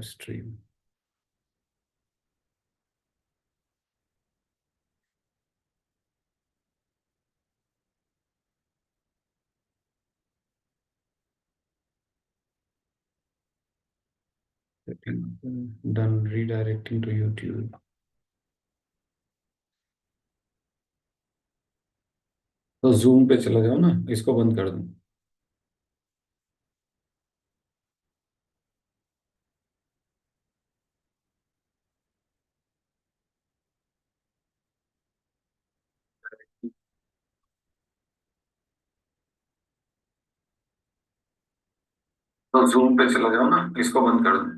live stream. Done redirecting to YouTube. तो zoom पे चला जाओ ना, इसको बंद कर दूं। तो जूम पे चला जाओ ना, इसको बंद कर दूं।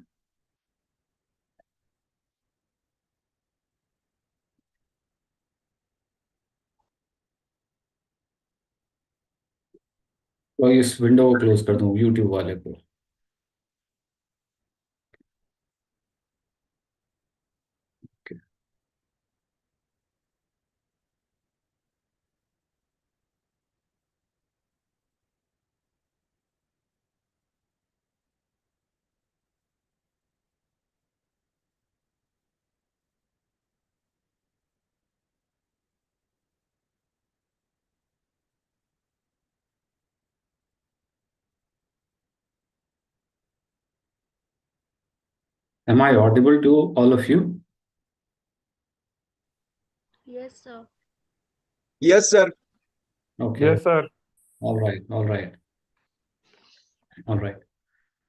तो इस विंडो को क्लोज कर दूं, यूट्यूब वाले को। Am I audible to all of you? Yes, sir. Yes, sir. Okay. Yes, sir. All right. All right. All right.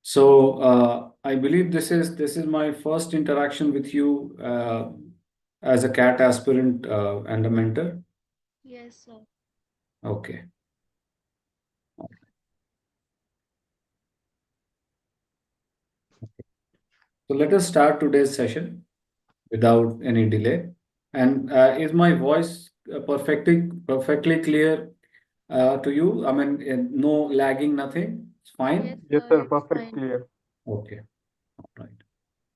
So I believe this is my first interaction with you as a CAT aspirant and a mentor. Yes, sir. Okay. So let us start today's session without any delay. And is my voice perfectly clear to you? I mean, no lagging, nothing. It's fine. Yes, sir. It's Perfect fine. clear. Okay. All right.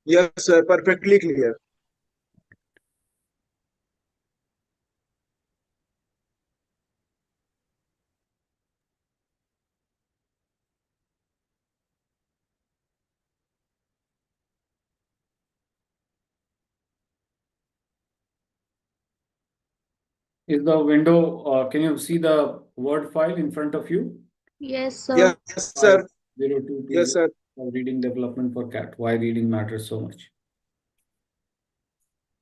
Yes, sir. Perfectly clear. Is the window, can you see the Word file in front of you? Yes, sir. Yes, sir. 0220 Yes, sir. reading development for CAT. Why reading matters so much.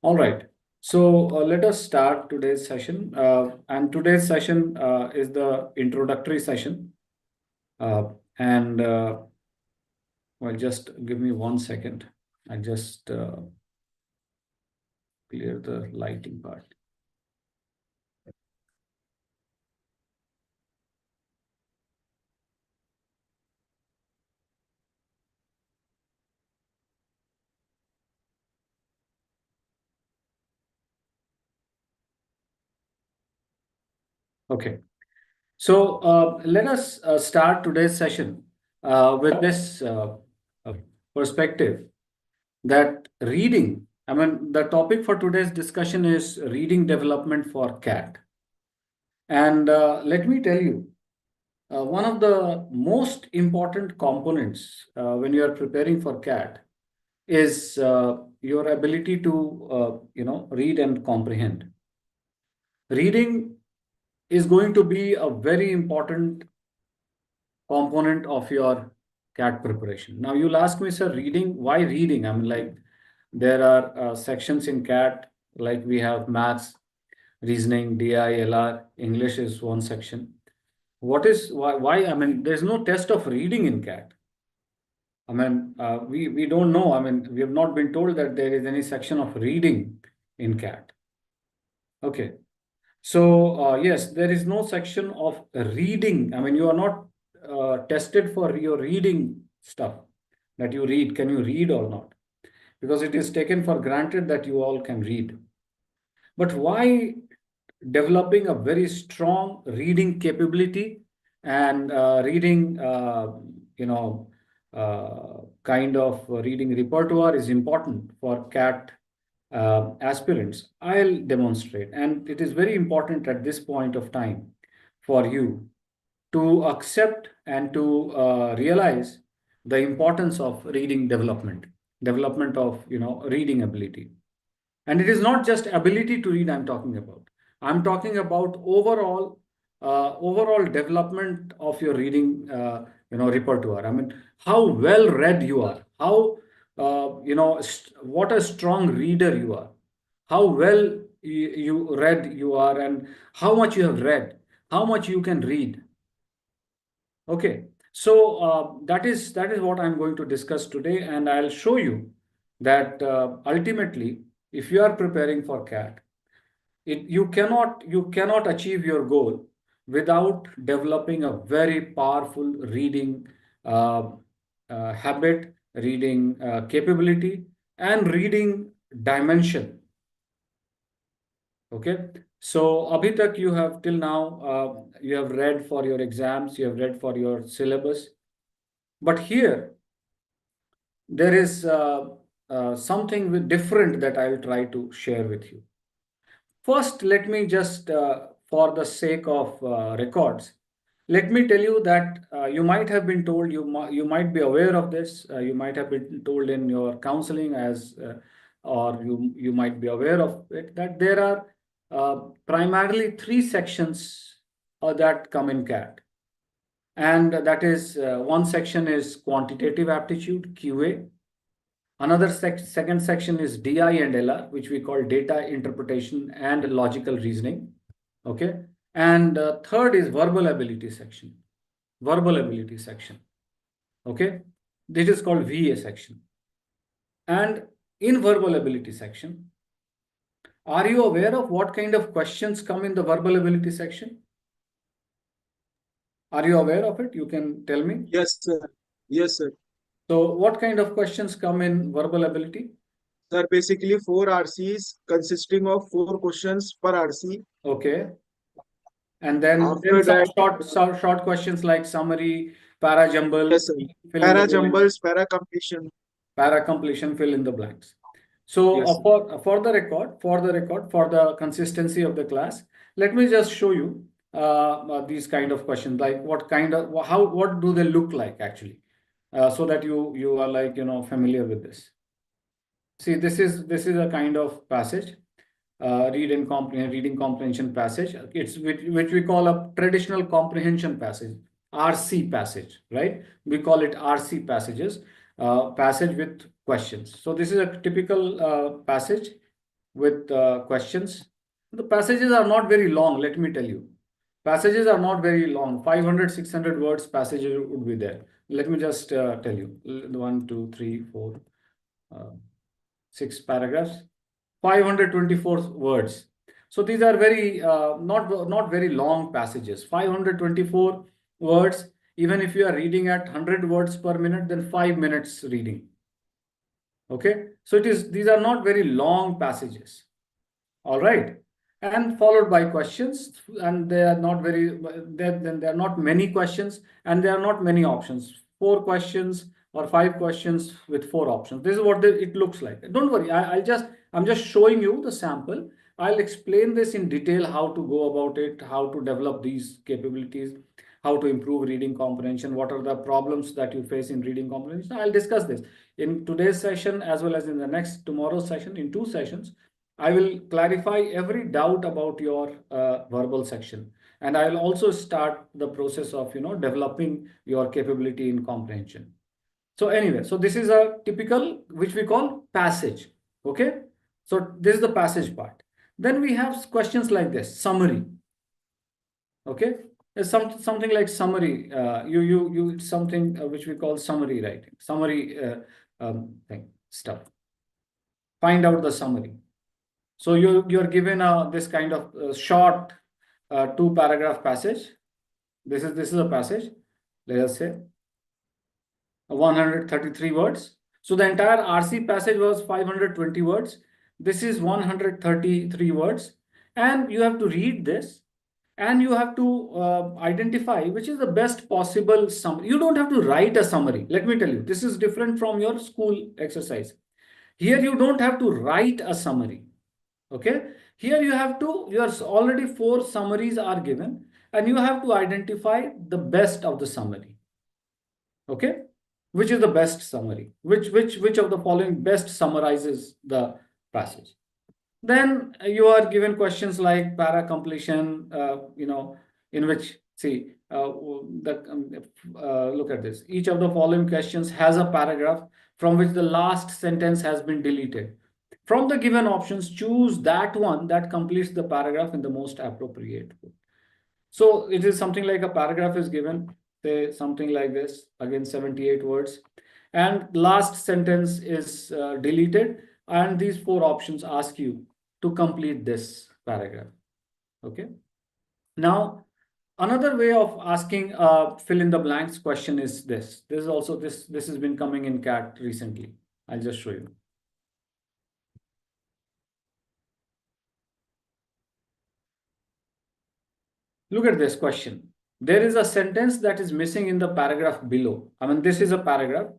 All right. So let us start today's session. And today's session is the introductory session. And well, just give me 1 second. I just clear the lighting part. Okay. So let us start today's session with this perspective that reading, I mean, the topic for today's discussion is reading development for CAT. And let me tell you, one of the most important components when you are preparing for CAT is your ability to, read and comprehend. Reading is going to be a very important component of your CAT preparation. Now you'll ask me, sir, reading, why reading? I mean, like there are sections in CAT, like we have maths, reasoning, DI, LR, English is one section. Why? I mean, there's no test of reading in CAT. I mean, we don't know. I mean, we have not been told that there is any section of reading in CAT. Okay. So yes, there is no section of reading. I mean, you are not tested for your reading stuff that you read. Can you read or not? Because it is taken for granted that you all can read. But why developing a very strong reading capability and reading, kind of reading repertoire is important for CAT aspirants? I'll demonstrate. And it is very important at this point of time for you to accept and to realize the importance of reading development. development of, reading ability. And it is not just ability to read I'm talking about. I'm talking about overall development of your reading, repertoire. I mean, how well read you are, how, what a strong reader you are, how well you read you are, and how much you have read, how much you can read. Okay, so that is what I'm going to discuss today, and I'll show you that ultimately, if you are preparing for CAT, you cannot achieve your goal without developing a very powerful reading uh, habit, reading capability, and reading dimension. Okay, so abhi tak you have till now you have read for your exams, you have read for your syllabus, but here there is something different that I will try to share with you. First, let me just, for the sake of records, let me tell you that you might have been told, you might be aware of this, you might have been told in your counseling or you might be aware of it, that there are primarily three sections that come in CAT. And that is, one section is quantitative aptitude, QA. Another second section is DI and LR, which we call data interpretation and logical reasoning. Okay. And third is verbal ability section. Verbal ability section. Okay. This is called VA section. And in verbal ability section, are you aware of what kind of questions come in the verbal ability section? Are you aware of it? You can tell me. Yes, sir. Yes, sir. So what kind of questions come in verbal ability? Sir, basically 4 RCs consisting of 4 questions per RC. Okay. And then After some that, short questions like summary, para jumble, yes, sir. fill in the Para blanks, jumbles, para completion. para completion, fill in the blanks. So Yes, sir. for the consistency of the class, let me just show you these kind of questions, like what do they look like actually, so that you are like familiar with this. See, this is a kind of passage, reading comprehension passage. It's which we call a traditional comprehension passage, RC passage, right? We call it RC passages, passage with questions. So this is a typical passage with questions. The passages are not very long, let me tell you. Passages are not very long. 500, 600 words passages would be there. Let me just tell you. 1, 2, 3, 4, 6 paragraphs. 524 words. So these are very not very long passages. 524 words. Even if you are reading at 100 words per minute, then 5 minutes reading. Okay, so these are not very long passages. All right, and followed by questions, and they are not very. Then there are not many questions, and there are not many options. 4 questions or 5 questions with 4 options. This is what it looks like. Don't worry, I'm just showing you the sample. I'll explain this in detail, how to go about it, how to develop these capabilities, how to improve reading comprehension, what are the problems that you face in reading comprehension. I'll discuss this in today's session as well as in the next tomorrow's session, in 2 sessions. I will clarify every doubt about your verbal section, and I will also start the process of developing your capability in comprehension. So anyway, so this is a typical, which we call passage. Okay, so this is the passage part. Then we have questions like this: summary. Okay, there's something like summary. You something which we call summary writing, summary thing stuff. Find out the summary. So you're given this kind of short 2 paragraph passage. This is a passage. Let us say 133 words. So the entire RC passage was 520 words. This is 133 words, and you have to read this, and you have to identify which is the best possible summary. You don't have to write a summary. Let me tell you, this is different from your school exercise. Here you don't have to write a summary. Okay, here you have to, yours already 4 summaries are given, and you have to identify the best of the summary. Okay, Which is the best summary? Which of the following best summarizes the passage? Then you are given questions like para completion, in which, see, look at this. Each of the following questions has a paragraph from which the last sentence has been deleted. From the given options, choose that one that completes the paragraph in the most appropriate way. So it is something like a paragraph is given, say something like this, again 78 words, and last sentence is deleted, and these four options ask you to complete this paragraph. Okay. Now, another way of asking fill in the blanks question is this. This is also this has been coming in CAT recently. I'll just show you. Look at this question. There is a sentence that is missing in the paragraph below. I mean, this is a paragraph.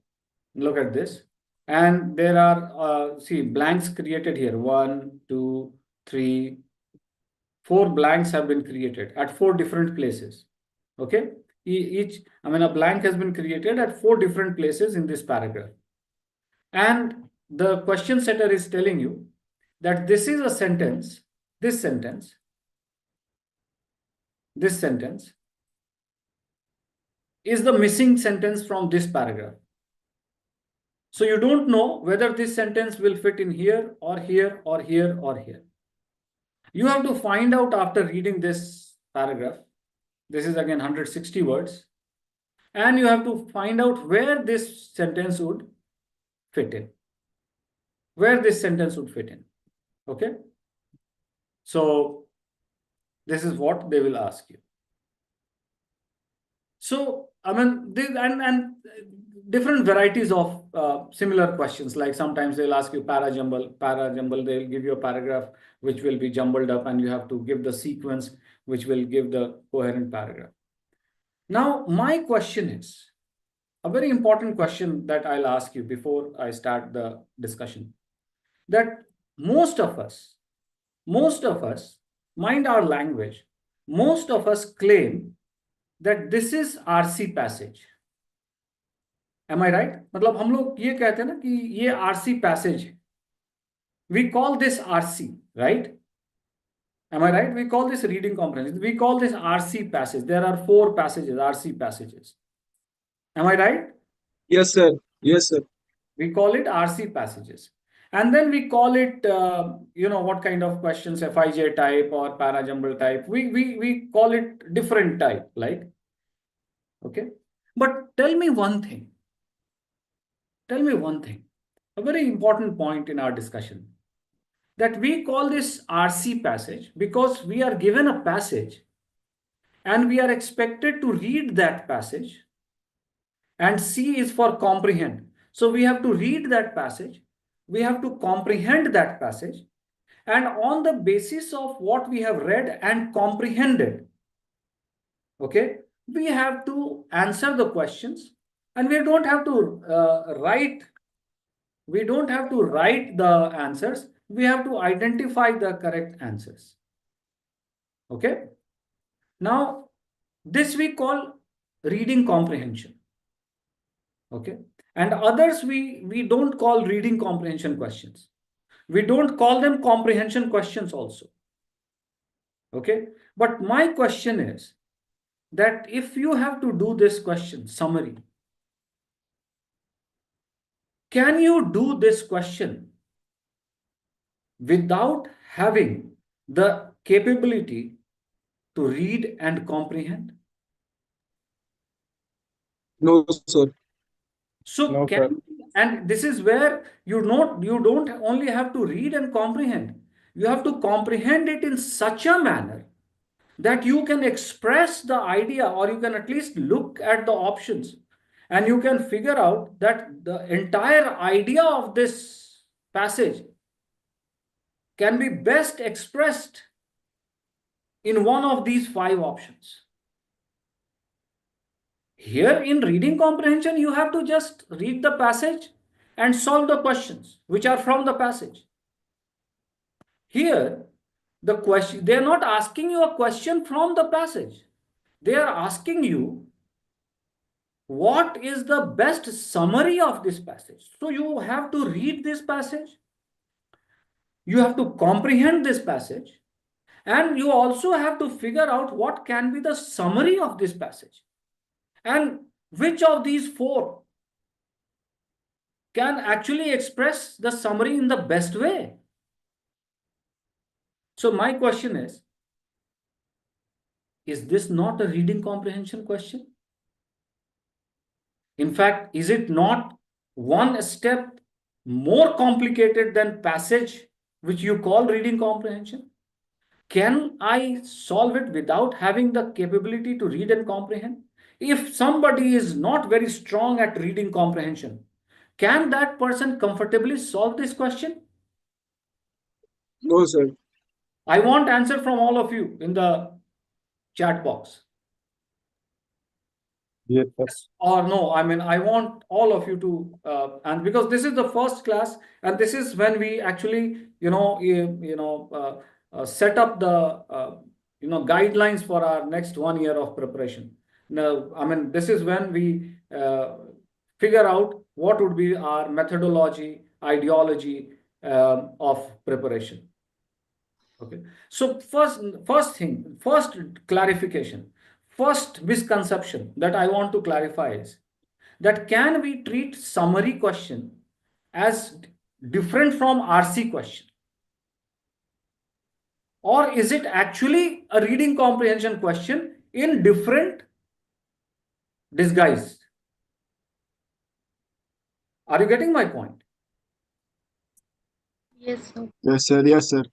Look at this. And there are, see, blanks created here. 1, 2, 3, 4 blanks have been created at 4 different places. Okay. A blank has been created at 4 different places in this paragraph. And the question setter is telling you that this is a sentence, this sentence is the missing sentence from this paragraph. So you don't know whether this sentence will fit in here or here or here or here. You have to find out after reading this paragraph. This is again 160 words. And you have to find out where this sentence would fit in. Where this sentence would fit in. Okay. So this is what they will ask you. So, and different varieties of similar questions, like sometimes they'll ask you para jumble, they'll give you a paragraph which will be jumbled up and you have to give the sequence which will give the coherent paragraph. Now, my question is a very important question that I'll ask you before I start the discussion, that most of us, mind our language, most of us claim that this is RC passage. Am I right? मतलब हम लोग ये कहते हैं ना कि ये RC passage है. We call this RC, right? Am I right? We call this reading comprehension. We call this RC passage. There are 4 passages, RC passages. Am I right? Yes, sir. Yes, sir. We call it RC passages. And then we call it, what kind of questions, FIJ type or parajumble type. We call it different type, like, okay. But tell me one thing. A very important point in our discussion, that we call this RC passage because we are given a passage and we are expected to read that passage, and C is for comprehend. So we have to read that passage, we have to comprehend that passage, and on the basis of what we have read and comprehended, okay, we have to answer the questions, and we don't have to write the answers. We have to identify the correct answers. Okay. Now, this we call reading comprehension. Okay. And others we don't call reading comprehension questions. We don't call them comprehension questions also. Okay. But my question is that if you have to do this question summary, can you do this question without having the capability to read and comprehend? No, sir. So No, sir. and this is where you don't only have to read and comprehend. You have to comprehend it in such a manner that you can express the idea, or you can at least look at the options and you can figure out that the entire idea of this passage can be best expressed in one of these 5 options. Here in reading comprehension, you have to just read the passage and solve the questions which are from the passage. Here, the question, they are not asking you a question from the passage. They are asking you what is the best summary of this passage? So you have to read this passage, you have to comprehend this passage, and you also have to figure out what can be the summary of this passage. And which of these four can actually express the summary in the best way? So my question is this not a reading comprehension question? In fact, is it not one step more complicated than passage, which you call reading comprehension? Can I solve it without having the capability to read and comprehend? If somebody is not very strong at reading comprehension, can that person comfortably solve this question? No, sir. I want answer from all of you in the chat box. Yes, sir. Or no, I mean, I want all of you to, and because this is the first class, and this is when we actually, set up the, guidelines for our next 1 year of preparation. Now, I mean, this is when we figure out what would be our methodology, ideology of preparation. Okay. So first clarification, first misconception that I want to clarify is that can we treat summary question as different from RC question? Or is it actually a reading comprehension question in different disguise? Are you getting my point? Yes, sir. Yes, sir. Yes, sir.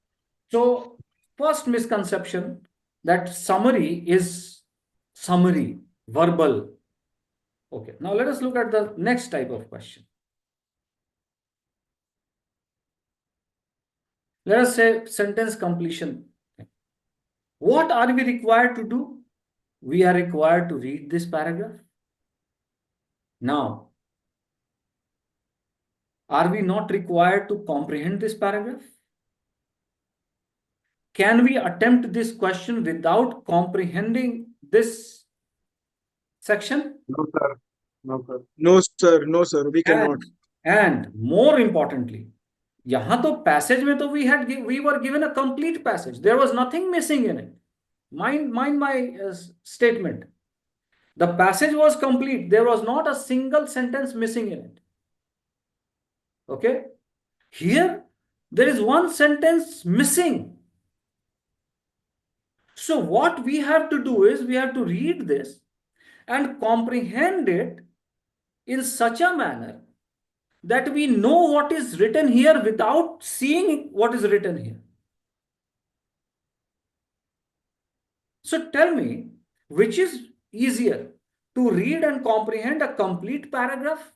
So first misconception that summary is summary, verbal. Okay, now let us look at the next type of question. Let us say sentence completion. What are we required to do? We are required to read this paragraph. Now, are we not required to comprehend this paragraph? Can we attempt this question without comprehending this section? No, sir. No, sir. No, sir. No, sir. We cannot. And more importantly, यहाँ तो passage में तो we were given a complete passage. There was nothing missing in it. Mind my statement. The passage was complete. There was not a single sentence missing in it. Okay. Here, there is one sentence missing. So what we have to do is we have to read this and comprehend it in such a manner that we know what is written here without seeing what is written here. So tell me, which is easier, to read and comprehend a complete paragraph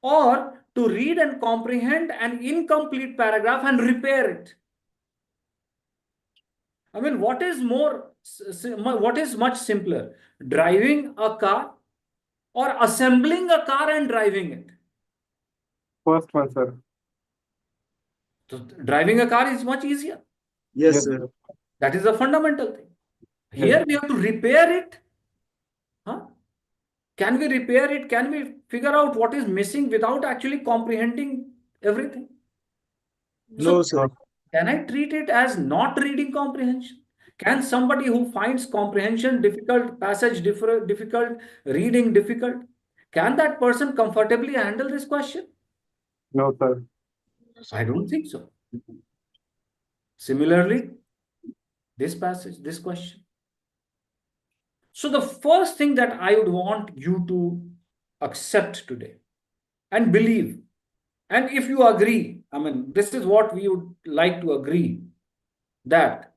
or to read and comprehend an incomplete paragraph and repair it? I mean, what is much simpler, driving a car or assembling a car and driving it? First one, sir. So driving a car is much easier. Yes, Yes, sir. That is a fundamental thing. Yes. Here we have to repair it. Huh? Can we repair it? Can we figure out what is missing without actually comprehending everything? No, So sir. can I treat it as not reading comprehension? Can somebody who finds comprehension difficult, passage difficult, reading difficult, can that person comfortably handle this question? No, sir. No, sir. I don't think so. Similarly, this passage, this question. So the first thing that I would want you to accept today and believe, and if you agree, I mean, this is what we would like to agree, that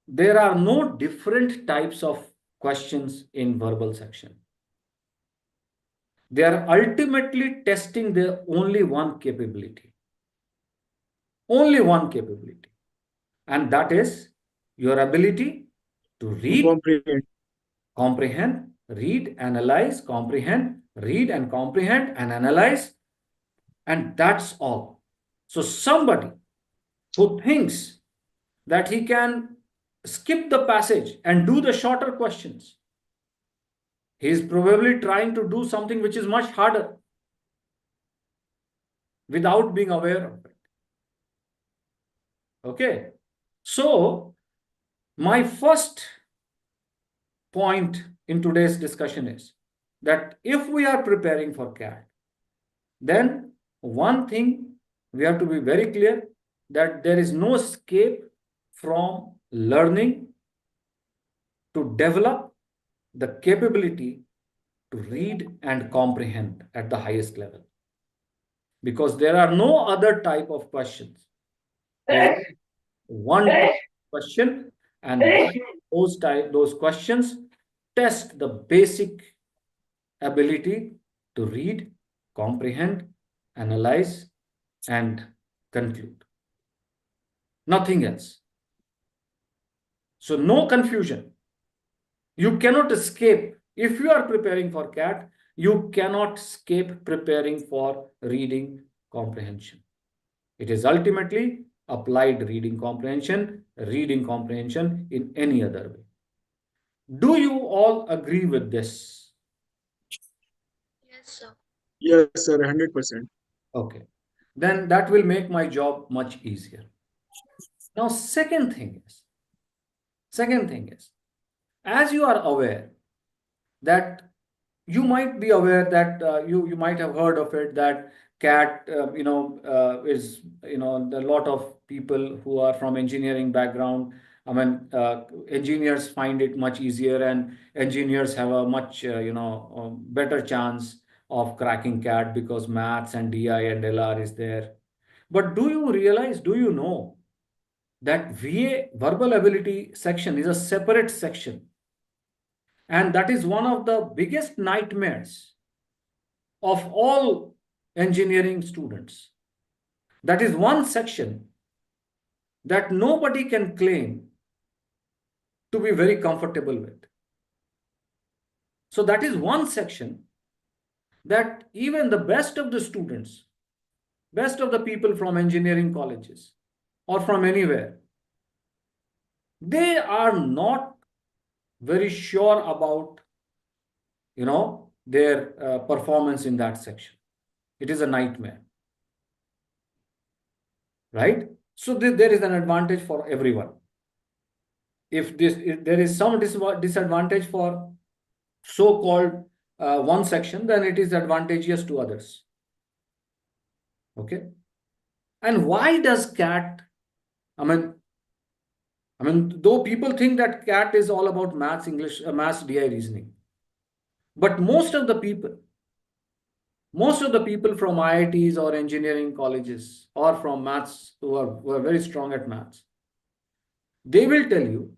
there are no different types of questions in verbal section. They are ultimately testing their only one capability. Only one capability. And that is your ability to read, comprehend, read, analyze, comprehend, read and comprehend and analyze. And that's all. So somebody who thinks that he can skip the passage and do the shorter questions, He is probably trying to do something which is much harder without being aware of it. Okay. So, my first point in today's discussion is that if we are preparing for CAT, then one thing we have to be very clear that there is no escape from learning to develop the capability to read and comprehend at the highest level. Because there are no other type of questions. There is one type of question, and those questions test the basic ability to read, comprehend, analyze, and conclude. Nothing else. So no confusion. You cannot escape. If you are preparing for CAT, you cannot escape preparing for reading comprehension. It is ultimately applied reading comprehension in any other way. Do you all agree with this? Yes, sir. Yes, sir, 100%. Okay. Then that will make my job much easier. Now, second thing is, as you are aware that you might be aware that you might have heard of it that CAT is a lot of people who are from engineering background. I mean, engineers find it much easier, and engineers have a much better chance of cracking CAT because maths and DI and LR is there. But do you realize? Do you know that VA verbal ability section is a separate section? And that is one of the biggest nightmares of all engineering students. That is one section that nobody can claim to be very comfortable with. So that is one section that even the best of the students, best of the people from engineering colleges or from anywhere, they are not very sure about their performance in that section. It is a nightmare, right? So there is an advantage for everyone. If there is some disadvantage for so-called one section, then it is advantageous to others. Okay. And why does CAT? I mean, though people think that CAT is all about maths, English, maths, DI, reasoning, but most of the people from IITs or engineering colleges or from maths who are very strong at maths, they will tell you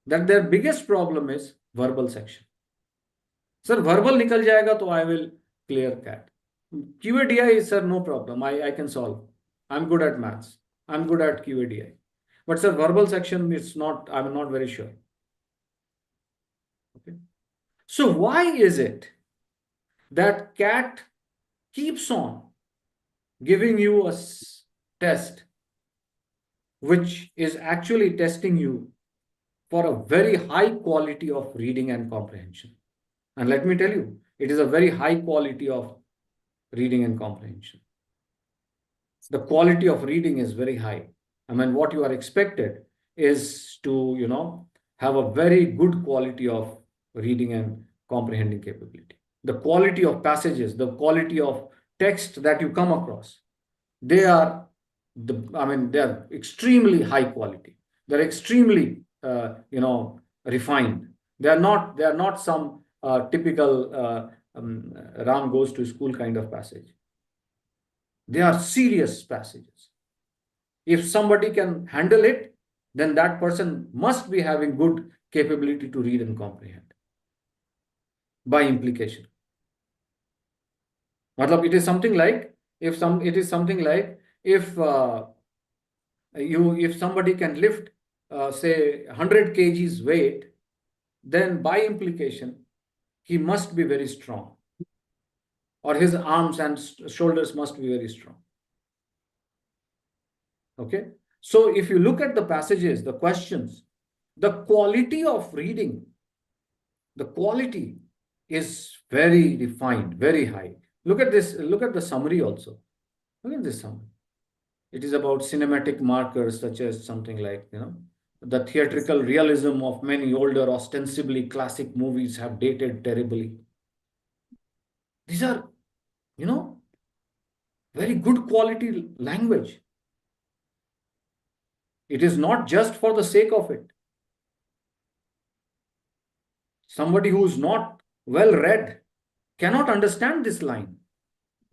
that their biggest problem is verbal section. Sir, verbal nikal jayega, to I will clear CAT. QADI is, sir, no problem. I can solve. I'm good at maths. I'm good at QADI. But sir, verbal section is not, I'm not very sure. Okay. So why is it that CAT keeps on giving you a test which is actually testing you for a very high quality of reading and comprehension? And let me tell you, it is a very high quality of reading and comprehension. The quality of reading is very high. I mean, what you are expected is to, have a very good quality of reading and comprehending capability. The quality of passages, the quality of text that you come across, they are they are extremely high quality. They're extremely refined. They are not some typical Ram goes to school kind of passage. They are serious passages. If somebody can handle it, then that person must be having good capability to read and comprehend by implication. It is something like if somebody can lift say 100 kgs weight, then by implication he must be very strong, or his arms and shoulders must be very strong. Okay. So if you look at the passages, the questions, the quality of reading, the quality is very refined, very high. Look at this, look at the summary also. Look at this summary. It is about cinematic markers such as something like, the theatrical realism of many older, ostensibly classic movies have dated terribly. These are, very good quality language. It is not just for the sake of it. Somebody who is not well read cannot understand this line.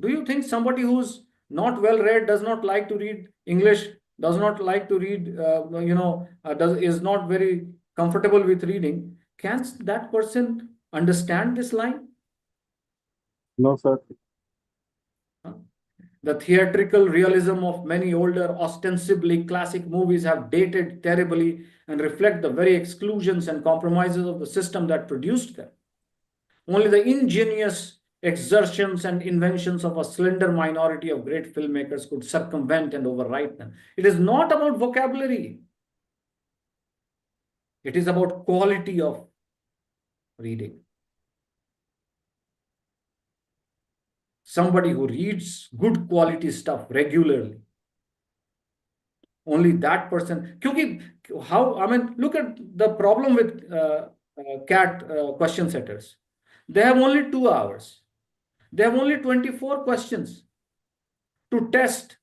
Do you think somebody who's not well read, does not like to read English, does not like to read, is not very comfortable with reading, can that person understand this line? No, sir. The theatrical realism of many older, ostensibly classic movies have dated terribly and reflect the very exclusions and compromises of the system that produced them. Only the ingenious exertions and inventions of a slender minority of great filmmakers could circumvent and overwrite them. It is not about vocabulary. It is about quality of reading. Somebody who reads good quality stuff regularly. Only that person. Look at the problem with CAT question setters. They have only 2 hours. They have only 24 questions to test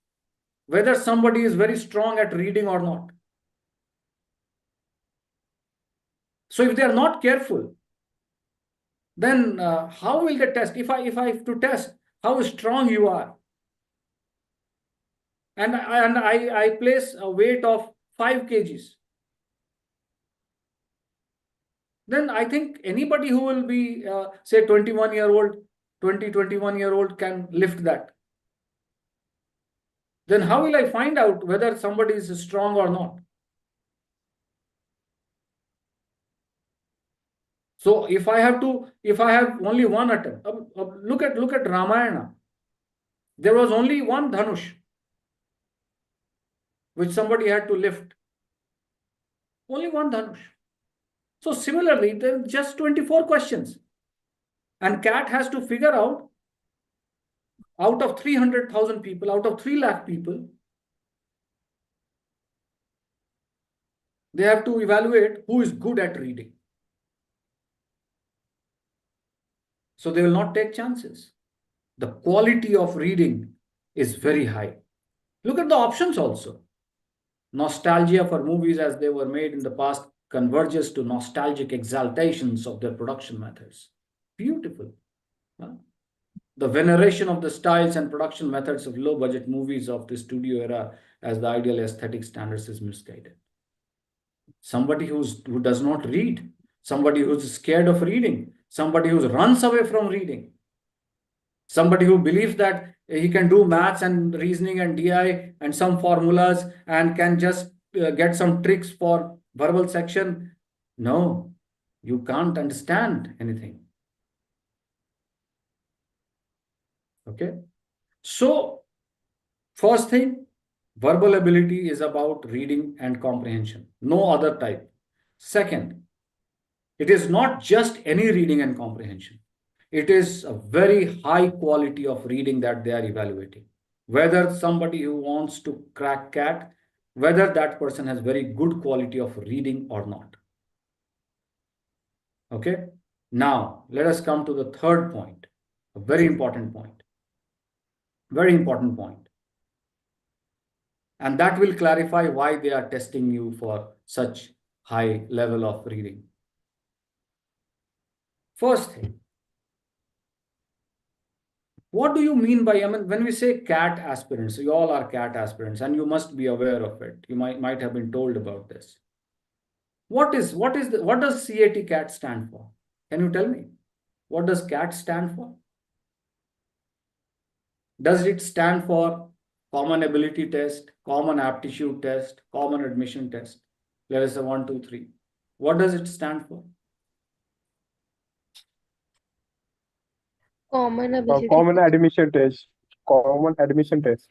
whether somebody is very strong at reading or not. So if they are not careful, then how will they test? If I have to test how strong you are, and I place a weight of 5 kgs, then I think anybody who will be, say, 21-year-old, 21-year-old can lift that. Then how will I find out whether somebody is strong or not? So if I have only one attempt, look at Ramayana. There was only one Dhanush, which somebody had to lift. Only one Dhanush. So similarly, there are just 24 questions. And CAT has to figure out of 300,000 people, out of 3 lakh people, they have to evaluate who is good at reading. So they will not take chances. The quality of reading is very high. Look at the options also. Nostalgia for movies as they were made in the past converges to nostalgic exaltations of their production methods. Beautiful. Huh? The veneration of the styles and production methods of low-budget movies of the studio era as the ideal aesthetic standards is misguided. Somebody who does not read, somebody who's scared of reading, somebody who runs away from reading, somebody who believes that he can do maths and reasoning and DI and some formulas and can just get some tricks for verbal section. No, you can't understand anything. Okay. So first thing, verbal ability is about reading and comprehension, no other type. Second, it is not just any reading and comprehension. It is a very high quality of reading that they are evaluating. Whether somebody who wants to crack CAT, whether that person has very good quality of reading or not. Okay. Now, let us come to the third point, a very important point. Very important point. And that will clarify why they are testing you for such high level of reading. First thing, what do you mean by, when we say CAT aspirants, you all are CAT aspirants and you must be aware of it. You might have been told about this. What does CAT stand for? Can you tell me? What does CAT stand for? Does it stand for Common Ability Test, Common Aptitude Test, Common Admission Test? Let us say 1, 2, 3. What does it stand for? Common ability. Common admission test. Common admission test.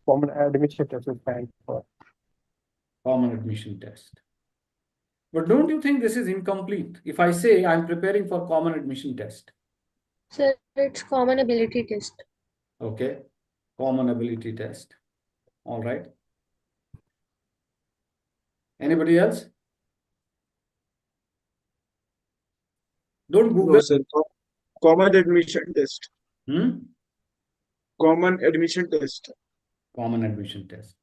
Common admission test is stand for. Common Admission Test. But don't you think this is incomplete? If I say I'm preparing for common admission test, Sir, it's common ability test. okay, common ability test, all right. Anybody else? Don't No, Google. sir. Common admission test. Hmm? Common admission test. Common admission test.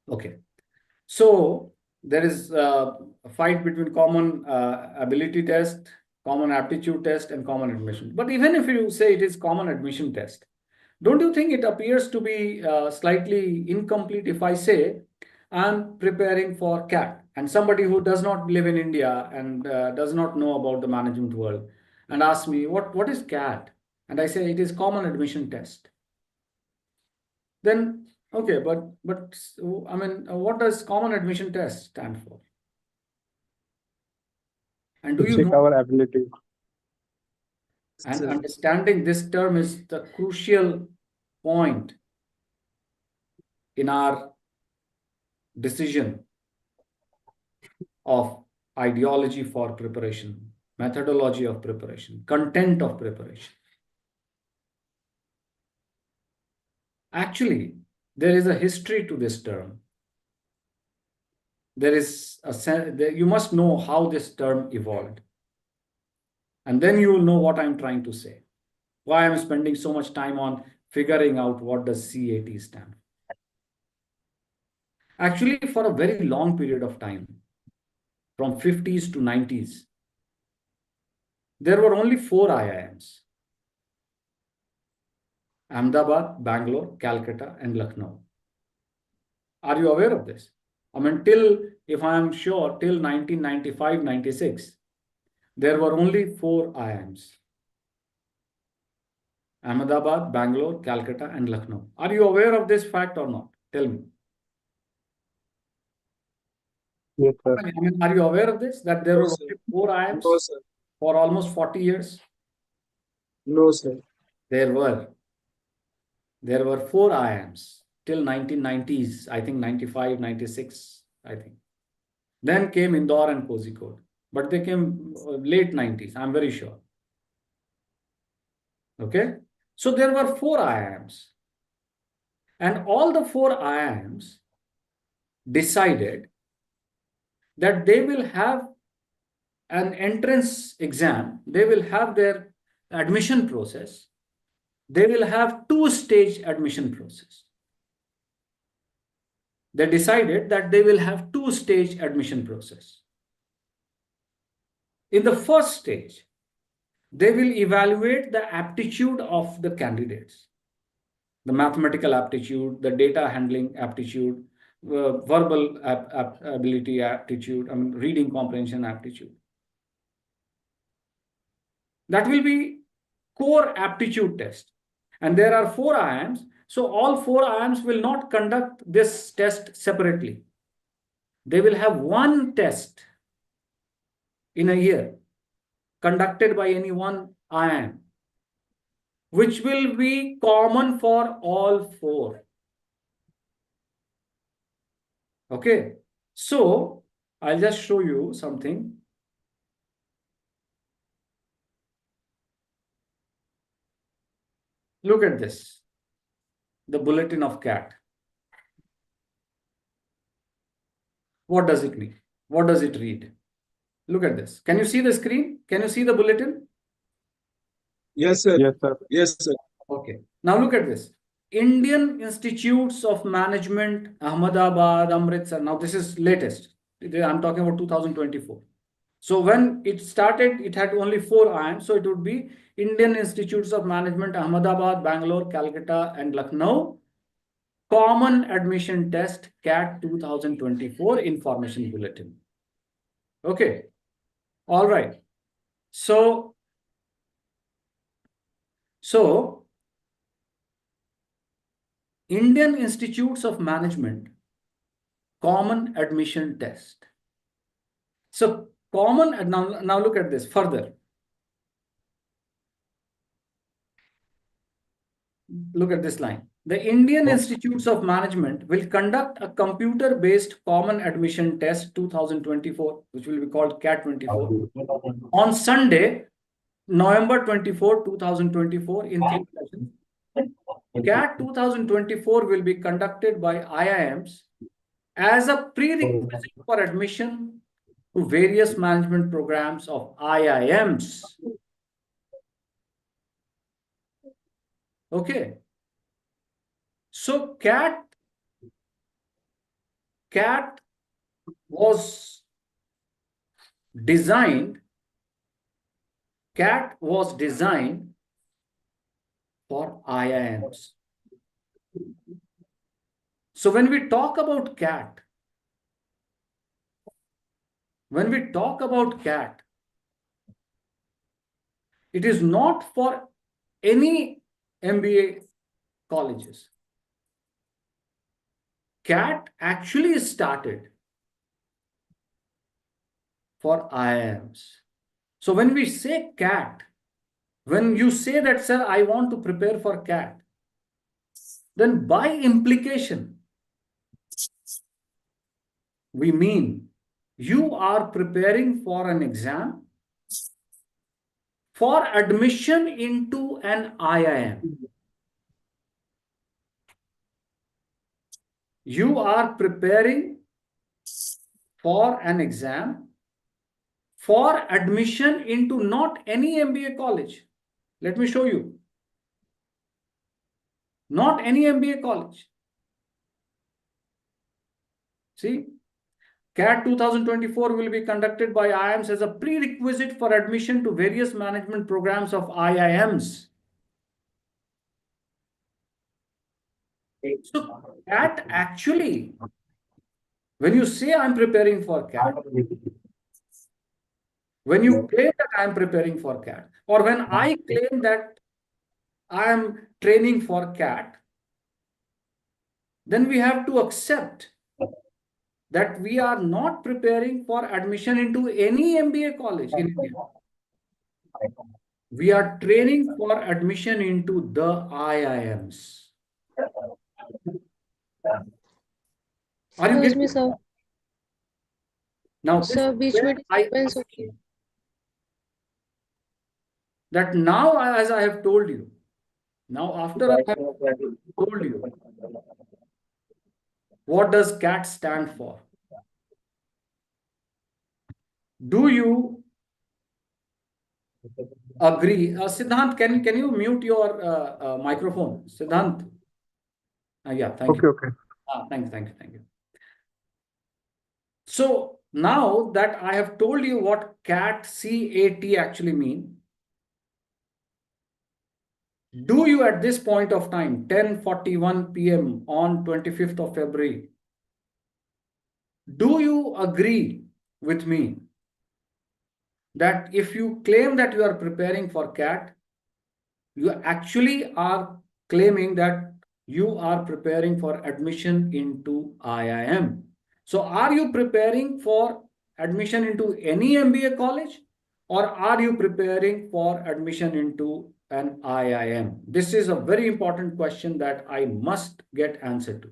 Okay. So there is a fight between common ability test, common aptitude test, and common admission. But even if you say it is common admission test, don't you think it appears to be slightly incomplete if I say I'm preparing for CAT and somebody who does not live in India and does not know about the management world and asks me what is CAT, and I say it is common admission test. Then okay, but I mean, what does common admission test stand for? And do To you check know? our ability. And Sir. understanding this term is the crucial point in our decision of ideology for preparation, methodology of preparation, content of preparation. Actually, there is a history to this term. There is you must know how this term evolved. And then you will know what I'm trying to say. Why I'm spending so much time on figuring out what does CAT stand for. Actually, for a very long period of time, from 50s to 90s, there were only 4 IIMs: Ahmedabad, Bangalore, Calcutta, and Lucknow. Are you aware of this? I mean, if I am sure, till 1995, 96, there were only 4 IIMs: Ahmedabad, Bangalore, Calcutta, and Lucknow. Are you aware of this fact or not? Tell me. Yes, sir. I mean, are you aware of this? That there No, were sir. only 4 IIMs No, sir. for almost 40 years? No, sir. There were. There were 4 IIMs till 1990s, I think 95, 96, I think. Then came Indore and Kozhikode, but they came late 90s, I'm very sure. Okay? So there were 4 IIMs. And all the 4 IIMs decided that they will have an entrance exam, they will have their admission process, they will have 2-stage admission process. They decided that they will have 2-stage admission process. In the first stage, they will evaluate the aptitude of the candidates, the mathematical aptitude, the data handling aptitude, verbal ability aptitude, I mean, reading comprehension aptitude. That will be core aptitude test. And there are 4 IIMs. So all 4 IIMs will not conduct this test separately. They will have one test in a year conducted by any one IIM, which will be common for all 4. Okay. So I'll just show you something. Look at this. The bulletin of CAT. What does it mean? What does it read? Look at this. Can you see the screen? Can you see the bulletin? Yes, sir. Yes, sir. Yes, sir. Okay. Now look at this. Indian Institutes of Management, Ahmedabad, Amritsar. Now this is latest. I'm talking about 2024. So when it started, it had only 4 IIMs. So it would be Indian Institutes of Management, Ahmedabad, Bangalore, Calcutta, and Lucknow. Common Admission Test, CAT 2024 Information Bulletin. Okay. All right. So Indian Institutes of Management Common Admission Test. So common, now look at this further. Look at this line. the Indian Institutes of Management will conduct a computer-based common admission test 2024, which will be called CAT 24, on Sunday, November 24, 2024, in 3 sessions. CAT 2024 will be conducted by IIMs as a prerequisite for admission to various management programs of IIMs. Okay. So CAT was designed for IIMs. So when we talk about CAT, it is not for any MBA colleges. CAT actually started for IIMs. So when we say CAT, when you say that, sir, I want to prepare for CAT, then by implication, we mean you are preparing for an exam for admission into an IIM. You are preparing for an exam for admission into not any MBA college. Let me show you. Not any MBA college. See, CAT 2024 will be conducted by IIMs as a prerequisite for admission to various management programs of IIMs. So CAT actually, when you say I'm preparing for CAT, when you claim that I'm preparing for CAT, or when I claim that I am training for CAT, then we have to accept that we are not preparing for admission into any MBA college in India. We are training for admission into the IIMs. Are you Excuse getting me, it? sir. Now, this Sir, is which where may I disturbance, ask okay. you that now, as I have told you, now after I have told you, what does CAT stand for? Do you agree? Siddhant, can you mute your microphone? Siddhant. Yeah, thank you. Okay. Thank you. So now that I have told you what CAT actually mean, do you at this point of time, 10:41 p.m. on 25th of February, do you agree with me that if you claim that you are preparing for CAT, you actually are claiming that you are preparing for admission into IIM? So are you preparing for admission into any MBA college, or are you preparing for admission into an IIM? This is a very important question that I must get answer to.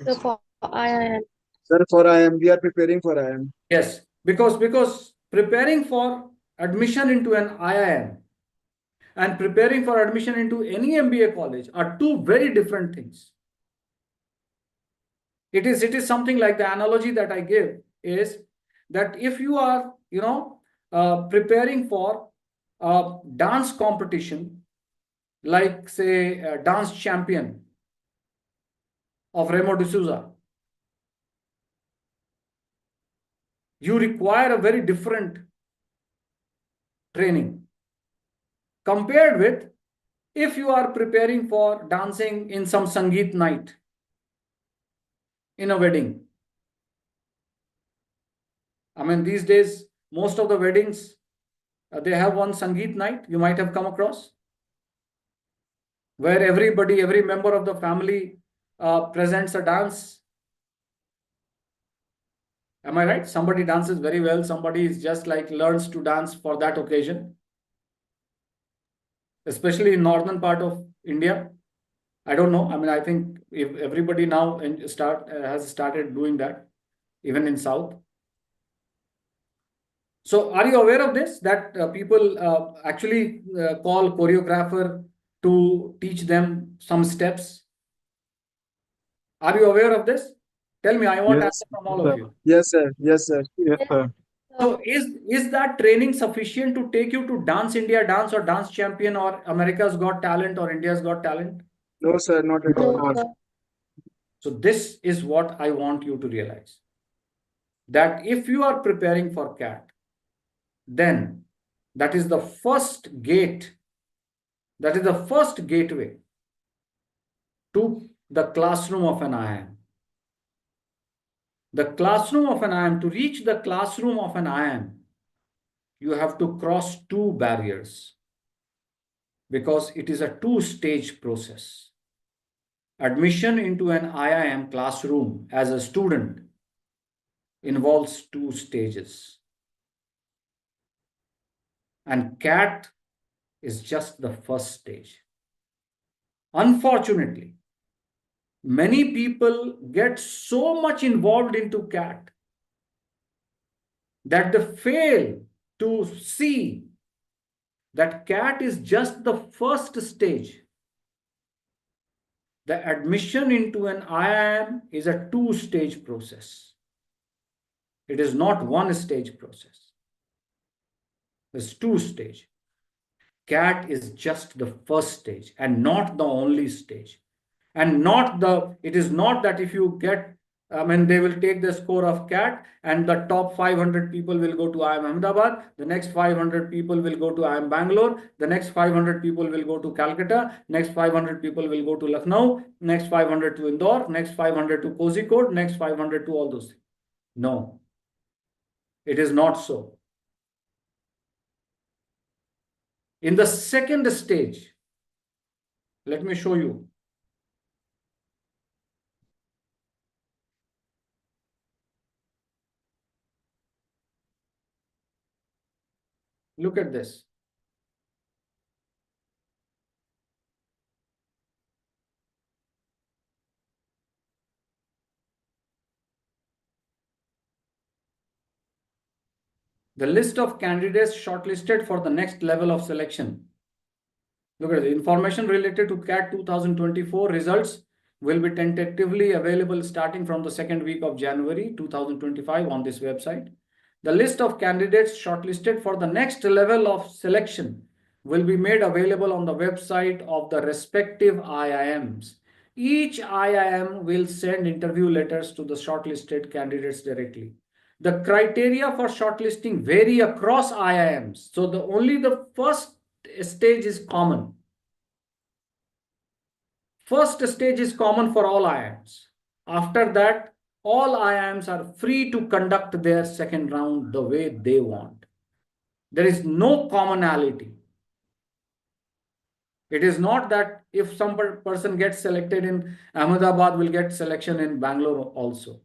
Sir, for IIM. Sir, for IIM, we are preparing for IIM. Yes, because preparing for admission into an IIM and preparing for admission into any MBA college are two very different things. It is something like the analogy that I give is that if you are, preparing for a dance competition, like say a dance champion of Remo D'Souza, you require a very different training compared with if you are preparing for dancing in some Sangeet night in a wedding. I mean, these days, most of the weddings, they have one Sangeet night, you might have come across, where every member of the family presents a dance. Am I right? Somebody dances very well. Somebody is just like learns to dance for that occasion, especially in northern part of India. I don't know. I mean, I think if everybody now has started doing that, even in South. So are you aware of this, that people actually call choreographer to teach them some steps? Are you aware of this? Tell me, I want Yes, answer from all of sir. you. Yes, sir. Yes, sir. Yes, sir. So is that training sufficient to take you to Dance India Dance or Dance Champion or America's Got Talent or India's Got Talent? No, sir. Not at No, all. No, sir. sir. So this is what I want you to realize. That if you are preparing for CAT, then that is the first gate, that is the first gateway to the classroom of an IIM. The classroom of an IIM, to reach the classroom of an IIM, you have to cross two barriers because it is a two-stage process. Admission into an IIM classroom as a student involves two stages. And CAT is just the first stage. Unfortunately, many people get so much involved into CAT that they fail to see that CAT is just the first stage. The admission into an IIM is a two-stage process. It is not one-stage process. It's two-stage. CAT is just the first stage and not the only stage. And it is not that if you get, they will take the score of CAT and the top 500 people will go to IIM Ahmedabad, the next 500 people will go to IIM Bangalore, the next 500 people will go to Calcutta, next 500 people will go to Lucknow, next 500 to Indore, next 500 to Kozhikode, next 500 to all those things. No, it is not so. In the second stage, let me show you. Look at this. The list of candidates shortlisted for the next level of selection. Look at the information related to CAT 2024 results will be tentatively available starting from the second week of January 2025 on this website. The list of candidates shortlisted for the next level of selection will be made available on the website of the respective IIMs. Each IIM will send interview letters to the shortlisted candidates directly. The criteria for shortlisting vary across IIMs. So only the first stage is common. First stage is common for all IIMs. After that, all IIMs are free to conduct their second round the way they want. There is no commonality. It is not that if some person gets selected in Ahmedabad, will get selection in Bangalore also.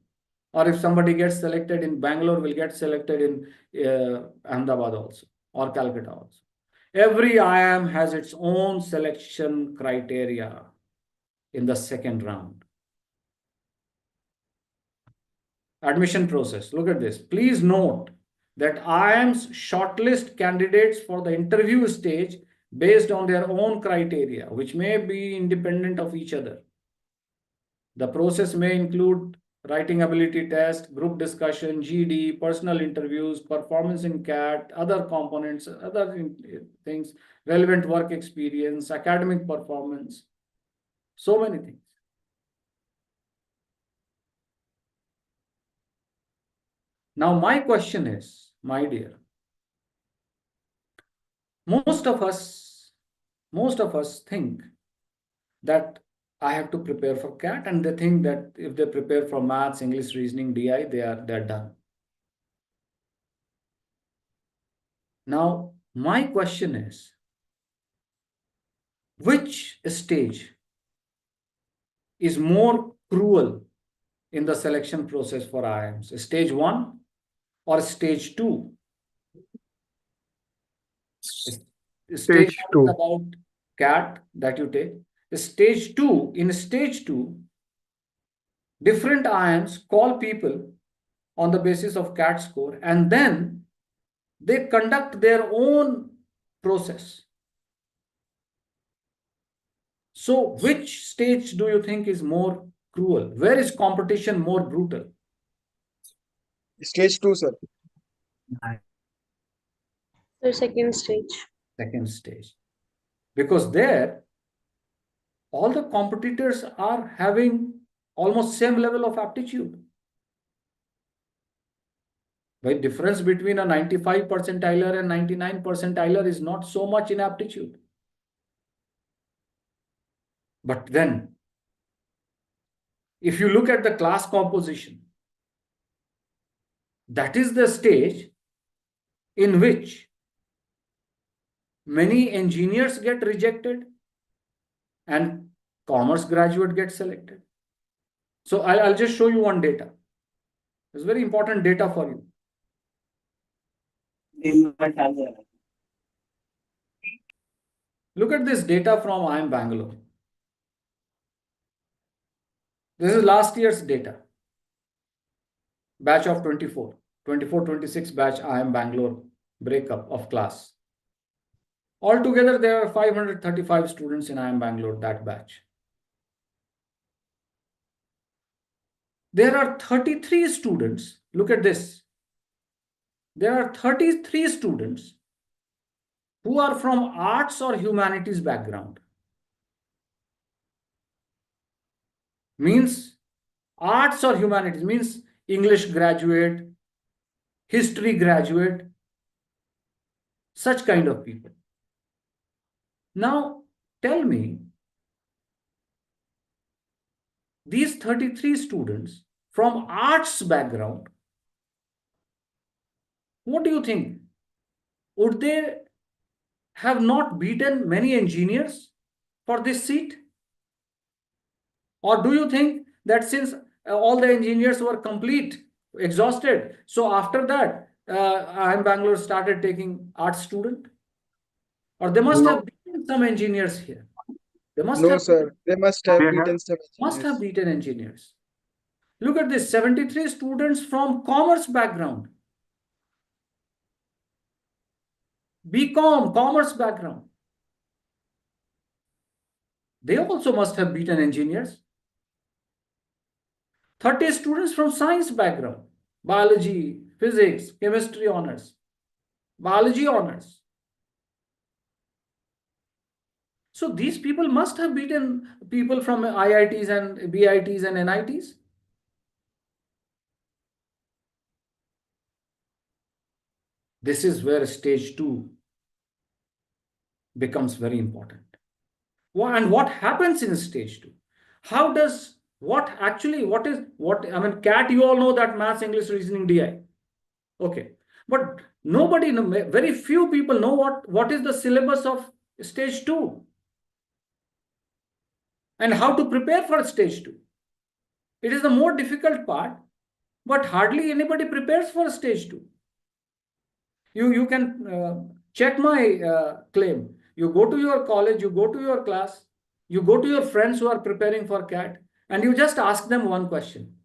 Or if somebody gets selected in Bangalore, will get selected in Ahmedabad also, or Calcutta also. Every IIM has its own selection criteria in the second round. Admission process. Look at this. Please note that IIMs shortlist candidates for the interview stage based on their own criteria, which may be independent of each other. The process may include writing ability test, group discussion, GD, personal interviews, performance in CAT, other components, other things, relevant work experience, academic performance, so many things. Now, my question is, my dear, most of us think that I have to prepare for CAT, and they think that if they prepare for maths, English, reasoning, DI, they're done. Now, my question is, which stage is more cruel in the selection process for IIMs? Stage 1 or stage 2? Stage Stage 1 is 2. about CAT that you take. Stage 2, in stage 2, different IIMs call people on the basis of CAT score, and then they conduct their own process. So which stage do you think is more cruel? Where is competition more brutal? Stage 2, sir. The second stage. Second stage. Because there, all the competitors are having almost same level of aptitude. The difference between a 95 percentiler and 99 percentiler is not so much in aptitude. But then, if you look at the class composition, that is the stage in which many engineers get rejected and commerce graduate get selected. So I'll just show you one data. It's very important data for you. Look at this data from IIM Bangalore. This is last year's data. Batch of 24, 26 batch IIM Bangalore breakup of class. Altogether, there are 535 students in IIM Bangalore, that batch. There are 33 students. Look at this. There are 33 students who are from arts or humanities background. Means arts or humanities means English graduate, history graduate, such kind of people. Now, tell me, these 33 students from arts background, what do you think? Would they have not beaten many engineers for this seat? Or do you think that since all the engineers were complete, exhausted, so after that, IIM Bangalore started taking arts student? Or they must have beaten some engineers here. They must No, have sir. They must have They beaten some must have engineers. beaten engineers. Look at this, 73 students from commerce background. BCom, commerce background. They also must have beaten engineers. 30 students from science background. Biology, physics, chemistry honors. Biology honors. So these people must have beaten people from IITs and BITs and NITs. This is where stage 2 becomes very important. And what happens in stage 2? How does, I mean, CAT, you all know that maths, English, reasoning, DI. Okay. But nobody, very few people know what is the syllabus of stage 2 and how to prepare for stage 2. It is the more difficult part, but hardly anybody prepares for stage 2. You can check my claim. You go to your college, you go to your class, you go to your friends who are preparing for CAT, and you just ask them one question.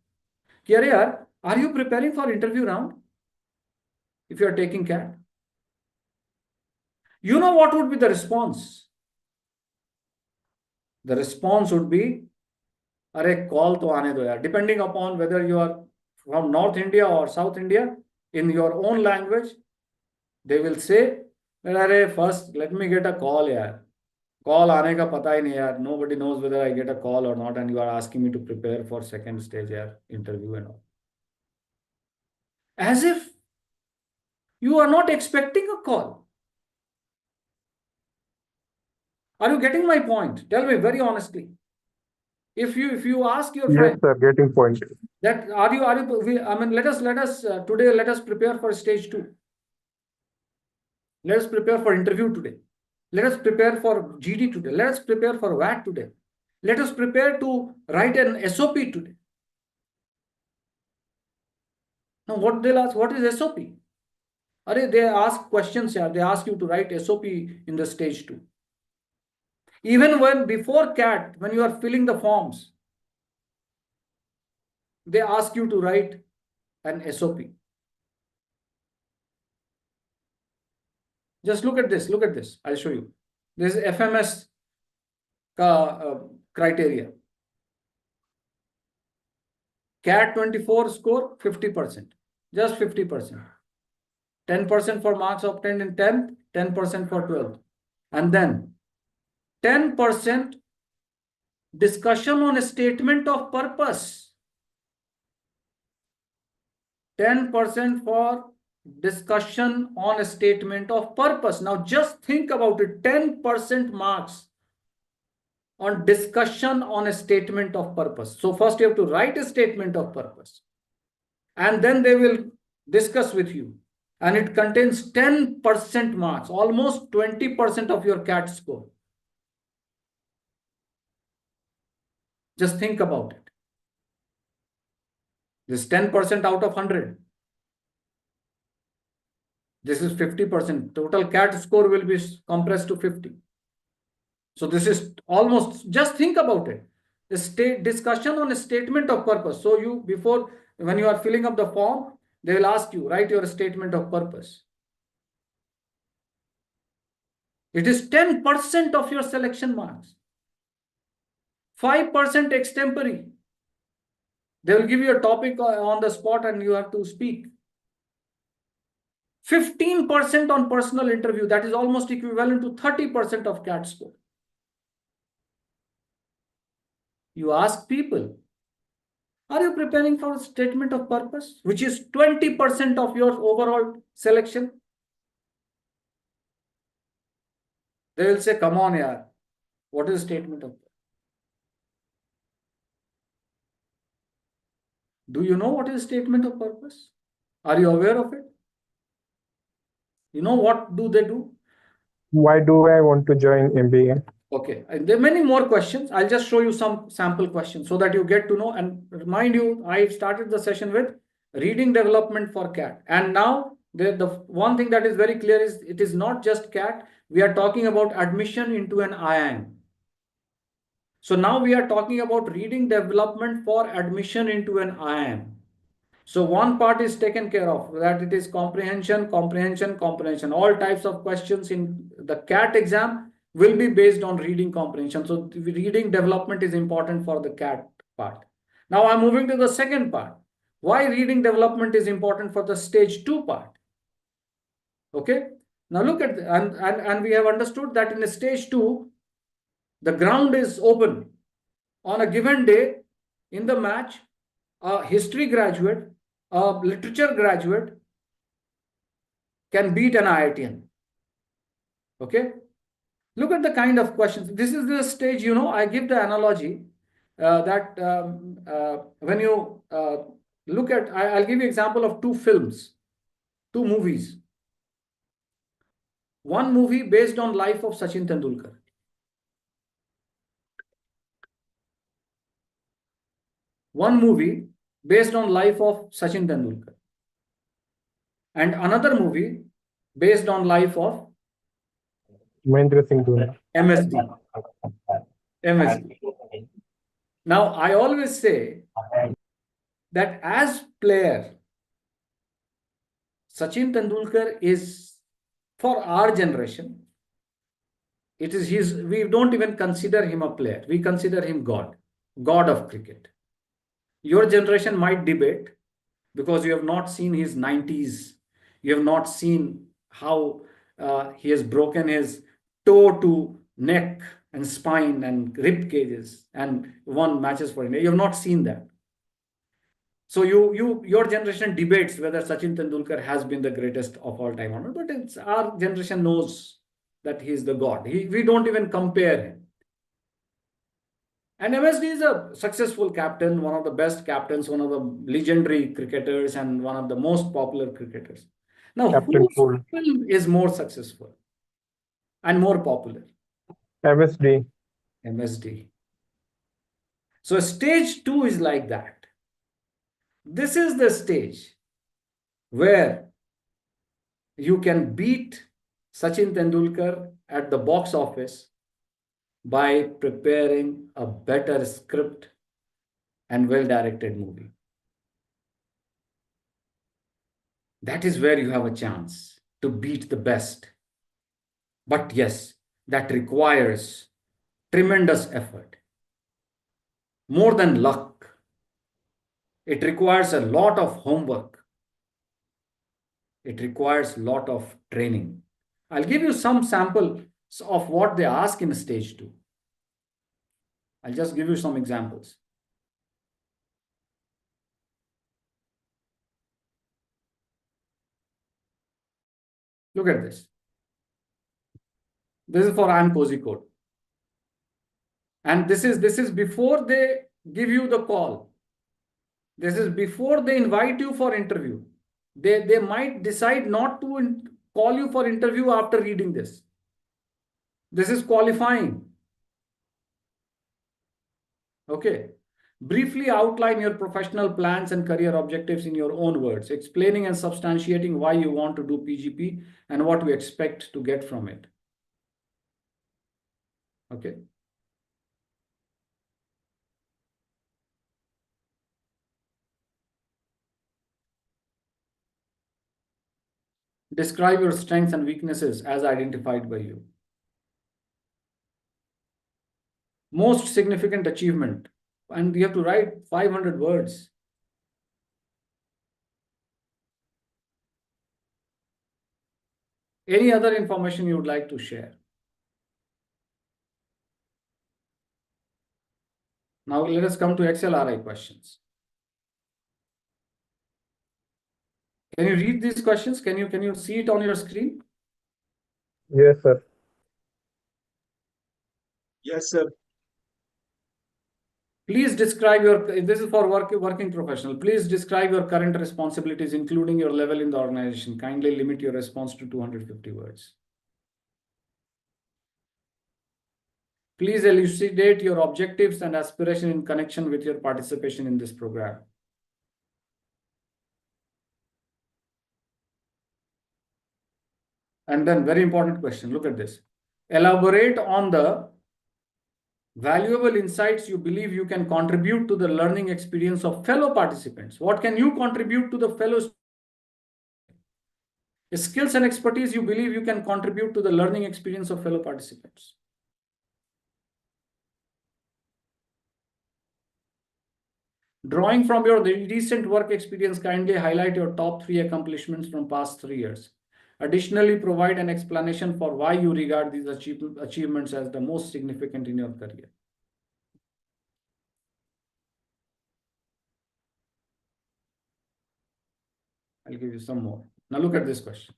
Are you preparing for interview round? If you are taking CAT. You know what would be the response? The response would be, "Arey, call to aane do yaar." Depending upon whether you are from North India or South India, in your own language, they will say, "Arey, first let me get a call yaar. Call aane ka pata hi nahi yaar. Nobody knows whether I get a call or not, and you are asking me to prepare for second stage yaar, interview and all." As if you are not expecting a call. Are you getting my point? Tell me very honestly. If you ask your Yes, friend sir. Getting point. that I mean, let us today, let us prepare for stage 2. Let us prepare for interview today. Let us prepare for GD today. Let us prepare for VAT today. Let us prepare to write an SOP today. Now, what they'll ask, what is SOP? They ask questions here. They ask you to write SOP in the stage 2. Even when before CAT, when you are filling the forms, they ask you to write an SOP. Just look at this. Look at this. I'll show you. This is FMS criteria. CAT 24 score 50%, just 50%. 10% for marks obtained in 10th, 10% for 12th. And then 10% discussion on a statement of purpose. 10% for discussion on a statement of purpose. Now just think about it, 10% marks on discussion on a statement of purpose. So first you have to write a statement of purpose, and then they will discuss with you. And it contains 10% marks, almost 20% of your CAT score. Just think about it. This is 10% out of 100. This is 50%. Total CAT score will be compressed to 50. So this is almost, just think about it. The state discussion on a statement of purpose. So you, before, when you are filling up the form, they will ask you, write your statement of purpose. It is 10% of your selection marks. 5% extempore. They will give you a topic on the spot and you have to speak. 15% on personal interview. That is almost equivalent to 30% of CAT score. You ask people, are you preparing for a statement of purpose, which is 20% of your overall selection? They will say, come on, yaar. What is a statement of purpose? Do you know what is a statement of purpose? Are you aware of it? You know what do they do? Why do I want to join MBA? Okay, and there are many more questions. I'll just show you some sample questions so that you get to know. And remind you, I started the session with reading development for CAT. And now the one thing that is very clear is it is not just CAT. We are talking about admission into an IIM. So now we are talking about reading development for admission into an IIM. So one part is taken care of, that it is comprehension, comprehension, comprehension. All types of questions in the CAT exam will be based on reading comprehension. So reading development is important for the CAT part. Now I'm moving to the second part. Why reading development is important for the stage 2 part. Okay. Now look at, and we have understood that in a stage 2, the ground is open. On a given day in the match, a history graduate, a literature graduate can beat an IITian. Okay. Look at the kind of questions. This is the stage, you know, I give the analogy that when you look at, I'll give you example of two films, two movies. One movie based on life of Sachin Tendulkar. One movie based on life of Sachin Tendulkar. And another movie based on life of Mahendra Singh Dhoni. MSD. MSD. Now, I always say that as player, Sachin Tendulkar is, for our generation, it is his, we don't even consider him a player. We consider him God, God of cricket. Your generation might debate because you have not seen his 90s. You have not seen how he has broken his toe to neck and spine and rib cages and won matches for India. You have not seen that. So your generation debates whether Sachin Tendulkar has been the greatest of all time or not, but it's, our generation knows that he is the God. We don't even compare him. And MSD is a successful captain, one of the best captains, one of the legendary cricketers, and one of the most popular cricketers. Now, Captain whose Cool. film is more successful and more popular? MSD. MSD. So stage 2 is like that. This is the stage where you can beat Sachin Tendulkar at the box office by preparing a better script and well-directed movie. That is where you have a chance to beat the best. But yes, that requires tremendous effort. More than luck. It requires a lot of homework. It requires a lot of training. I'll give you some samples of what they ask in stage 2. I'll just give you some examples. Look at this. This is for I'm Cozy Code. And this is before they give you the call. This is before they invite you for interview. They might decide not to call you for interview after reading this. This is qualifying. Okay. Briefly outline your professional plans and career objectives in your own words, explaining and substantiating why you want to do PGP and what you expect to get from it. Okay. Describe your strengths and weaknesses as identified by you. Most significant achievement. And you have to write 500 words. Any other information you would like to share? Now let us come to XLRI questions. Can you read these questions? Can you see it on your screen? Yes, sir. Yes, sir. Please describe your, this is for working professional. Please describe your current responsibilities, including your level in the organization. Kindly limit your response to 250 words. Please elucidate your objectives and aspiration in connection with your participation in this program. And then very important question, look at this. Elaborate on the valuable insights you believe you can contribute to the learning experience of fellow participants. What can you contribute to the fellow skills and expertise you believe you can contribute to the learning experience of fellow participants? Drawing from your recent work experience, kindly highlight your top 3 accomplishments from past 3 years. Additionally, provide an explanation for why you regard these achievements as the most significant in your career. I'll give you some more. Now look at this question.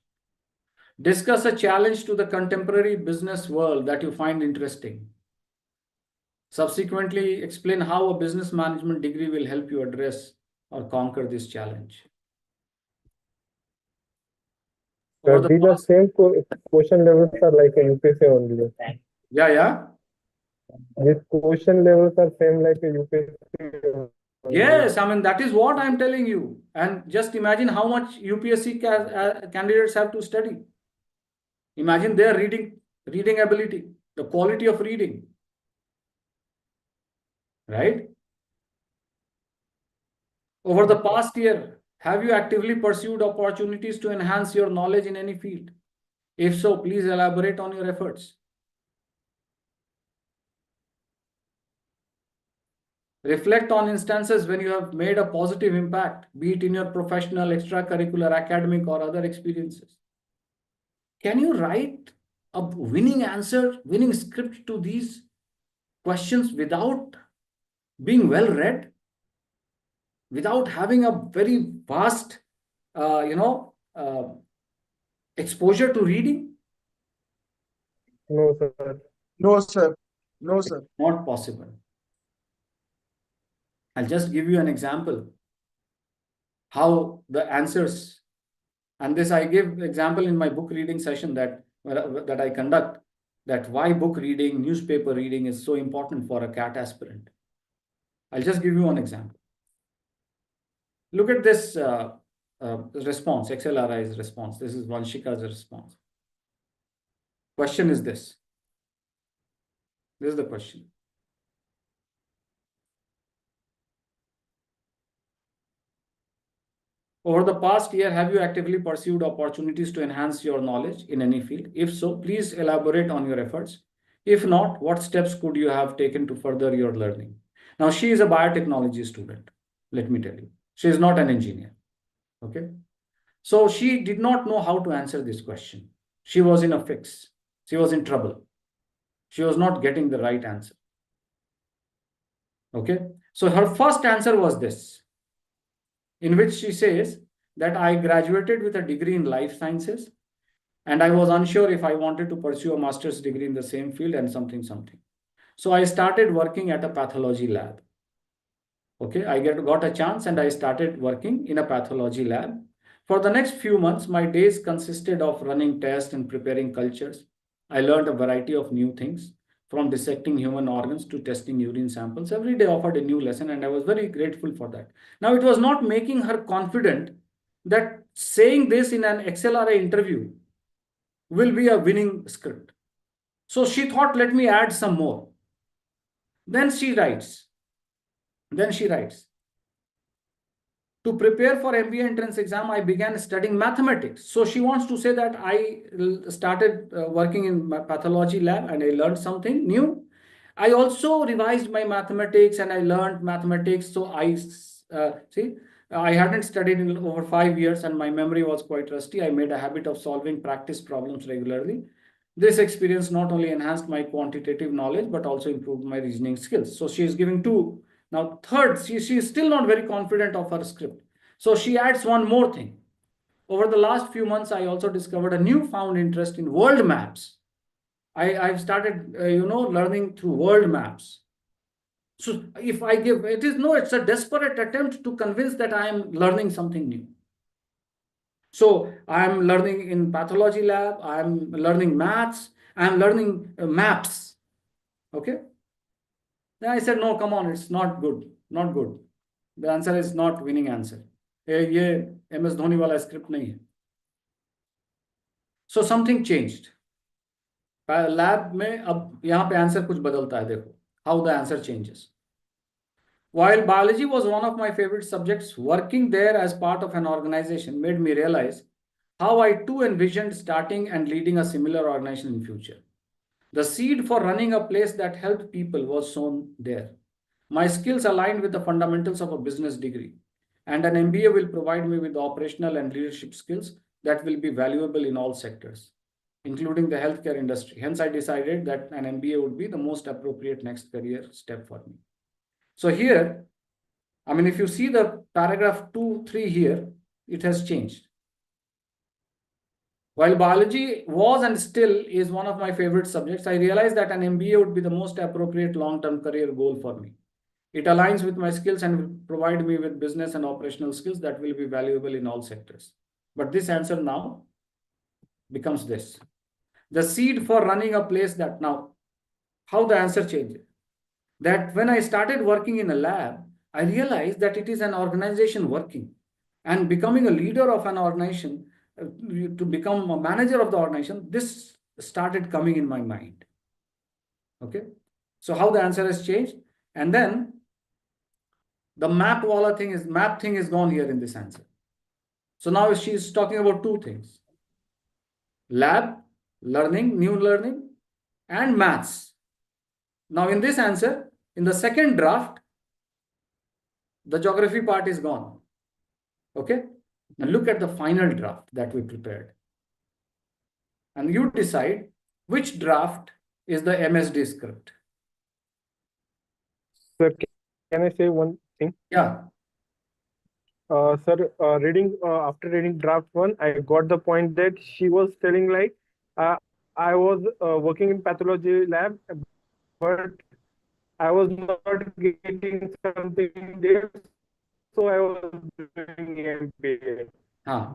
Discuss a challenge to the contemporary business world that you find interesting. Subsequently, explain how a business management degree will help you address or conquer this challenge. Sir, these are same question levels are like a UPSC only. Yeah. These question levels are same like a UPSC only. Yes, I mean, that is what I'm telling you. And just imagine how much UPSC candidates have to study. Imagine their reading ability, the quality of reading. Right? Over the past year, have you actively pursued opportunities to enhance your knowledge in any field? If so, please elaborate on your efforts. Reflect on instances when you have made a positive impact, be it in your professional, extracurricular, academic, or other experiences. Can you write a winning answer, winning script to these questions without being well read? Without having a very vast, exposure to reading? No, sir. No, sir. No, sir. Not possible. I'll just give you an example. How the answers, and this I give example in my book reading session that I conduct, that why book reading, newspaper reading is so important for a CAT aspirant. I'll just give you one example. Look at this response, XLRI's response. This is Vanshika's response. Question is this. This is the question. Over the past year, have you actively pursued opportunities to enhance your knowledge in any field? If so, please elaborate on your efforts. If not, what steps could you have taken to further your learning? Now, she is a biotechnology student, let me tell you. She is not an engineer. Okay. So she did not know how to answer this question. She was in a fix. She was in trouble. She was not getting the right answer. Okay. So her first answer was this, in which she says that I graduated with a degree in life sciences and I was unsure if I wanted to pursue a master's degree in the same field and something. So I started working at a pathology lab. Okay, I got a chance and I started working in a pathology lab. For the next few months, my days consisted of running tests and preparing cultures. I learned a variety of new things, from dissecting human organs to testing urine samples. Every day offered a new lesson, and I was very grateful for that. Now, it was not making her confident that saying this in an XLRA interview will be a winning script. So she thought, let me add some more. Then she writes, to prepare for MBA entrance exam, I began studying mathematics. So she wants to say that I started working in my pathology lab and I learned something new. I also revised my mathematics and I learned mathematics. So I hadn't studied in over 5 years and my memory was quite rusty. I made a habit of solving practice problems regularly. This experience not only enhanced my quantitative knowledge, but also improved my reasoning skills. So she is giving two. Now, third, she is still not very confident of her script. So she adds one more thing. Over the last few months, I also discovered a newfound interest in world maps. I've started, learning through world maps. So if I give, it's a desperate attempt to convince that I am learning something new. So I'm learning in pathology lab, I'm learning maths, I'm learning maps. Okay. Then I said, no, come on, it's not good, not good. The answer is not winning answer. ये MS Dhoni वाला script नहीं है. So something changed. Lab में अब यहाँ पे answer कुछ बदलता है, देखो how the answer changes. While biology was one of my favorite subjects, working there as part of an organization made me realize how I too envisioned starting and leading a similar organization in future. The seed for running a place that helped people was sown there. My skills aligned with the fundamentals of a business degree, and an MBA will provide me with operational and leadership skills that will be valuable in all sectors, including the healthcare industry. Hence, I decided that an MBA would be the most appropriate next career step for me. So here, if you see the paragraph 2, 3 here, it has changed. While biology was and still is one of my favorite subjects, I realized that an MBA would be the most appropriate long-term career goal for me. It aligns with my skills and will provide me with business and operational skills that will be valuable in all sectors. But this answer now becomes this. The seed for running a place that now, how the answer changes. That when I started working in a lab, I realized that it is an organization working, and becoming a leader of an organization, to become a manager of the organization, this started coming in my mind. Okay. So how the answer has changed. And then the map thing is gone here in this answer. So now she is talking about two things: lab, learning, new learning, and maths. Now in this answer, in the second draft, the geography part is gone. Okay. Now look at the final draft that we prepared. And you decide which draft is the MSD script. Sir, can I say one thing? Yeah. Sir, after reading draft 1, I got the point that she was telling like, I was working in pathology lab, but I was not getting something there, so I was doing MBA.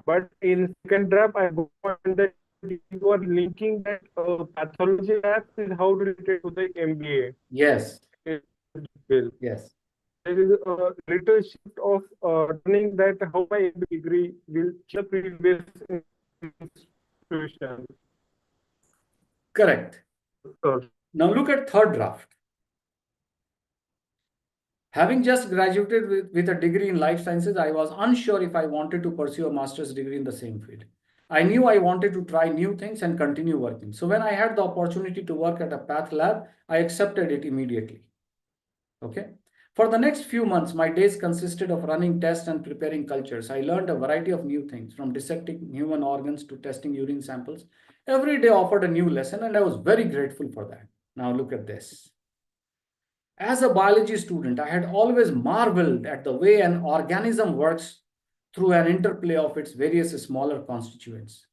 But in second draft, I got that you are linking that pathology lab is how related to the MBA. Yes. Well, Yes. there is a little shift of turning that how my MBA degree will change the previous institution. Correct. Now look at third draft. Having just graduated with a degree in life sciences, I was unsure if I wanted to pursue a master's degree in the same field. I knew I wanted to try new things and continue working. So when I had the opportunity to work at a path lab, I accepted it immediately. Okay. For the next few months, my days consisted of running tests and preparing cultures. I learned a variety of new things, from dissecting human organs to testing urine samples. Every day offered a new lesson, and I was very grateful for that. Now look at this. As a biology student, I had always marveled at the way an organism works through an interplay of its various smaller constituents.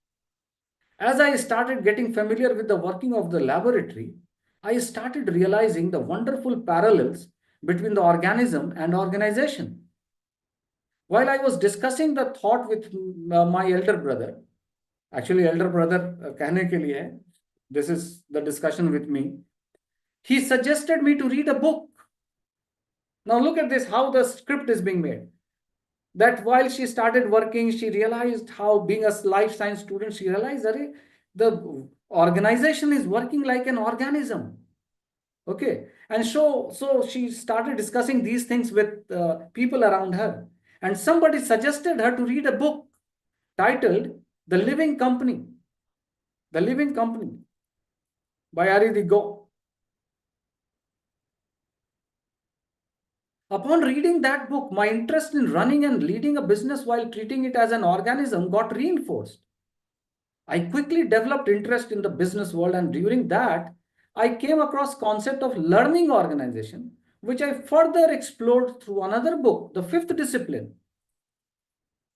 As I started getting familiar with the working of the laboratory, I started realizing the wonderful parallels between the organism and organization. While I was discussing the thought with my elder brother, actually elder brother कहने के लिए है, this is the discussion with me, he suggested me to read a book. Now look at this, how the script is being made. That while she started working, she realized how, being a life science student, she realized that the organization is working like an organism. Okay. And so she started discussing these things with people around her. And somebody suggested her to read a book titled The Living Company. The Living Company by Ari Go. Upon reading that book, my interest in running and leading a business while treating it as an organism got reinforced. I quickly developed interest in the business world, and during that, I came across concept of learning organization, which I further explored through another book, The Fifth Discipline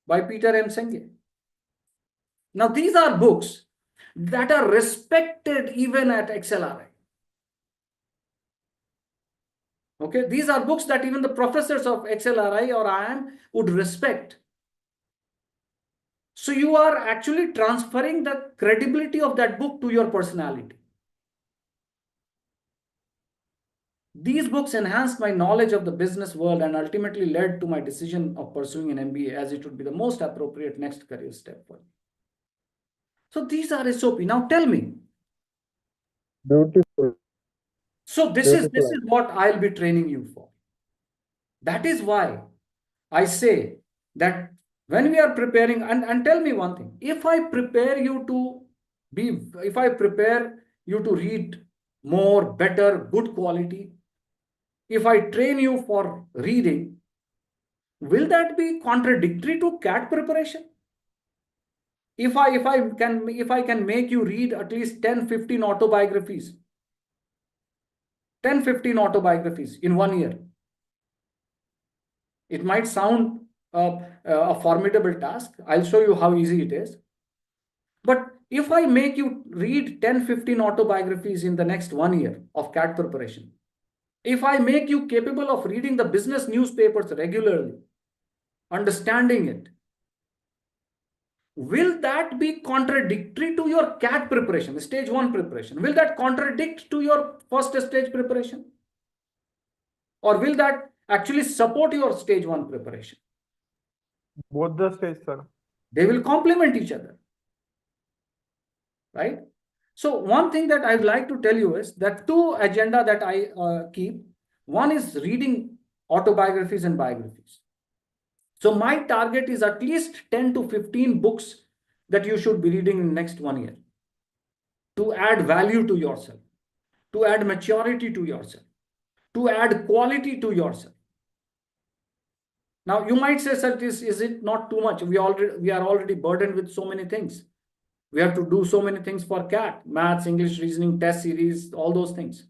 by Peter M. Singh. Now, these are books that are respected even at XLRI. Okay, these are books that even the professors of XLRI or IIM would respect. So you are actually transferring the credibility of that book to your personality. These books enhanced my knowledge of the business world and ultimately led to my decision of pursuing an MBA, as it would be the most appropriate next career step for me. So these are SOP. Now tell me. Beautiful. So this is what I'll be training you for. That is why I say that when we are preparing, and tell me one thing, if I prepare you to read more, better, good quality, if I train you for reading, will that be contradictory to CAT preparation? If I can make you read at least 10, 15 autobiographies, 10, 15 autobiographies in 1 year, it might sound a formidable task. I'll show you how easy it is. But if I make you read 10, 15 autobiographies in the next 1 year of CAT preparation, if I make you capable of reading the business newspapers regularly, understanding it, will that be contradictory to your CAT preparation, stage 1 preparation? Will that contradict to your first stage preparation? Or will that actually support your stage 1 preparation? Both the stage, sir. They will complement each other, right? So one thing that I'd like to tell you is that 2 agenda that I keep. One is reading autobiographies and biographies. So my target is at least 10 to 15 books that you should be reading in the next 1 year to add value to yourself, to add maturity to yourself, to add quality to yourself. Now you might say, sir, is it not too much? We are already burdened with so many things. We have to do so many things for CAT, maths, English, reasoning, test series, all those things.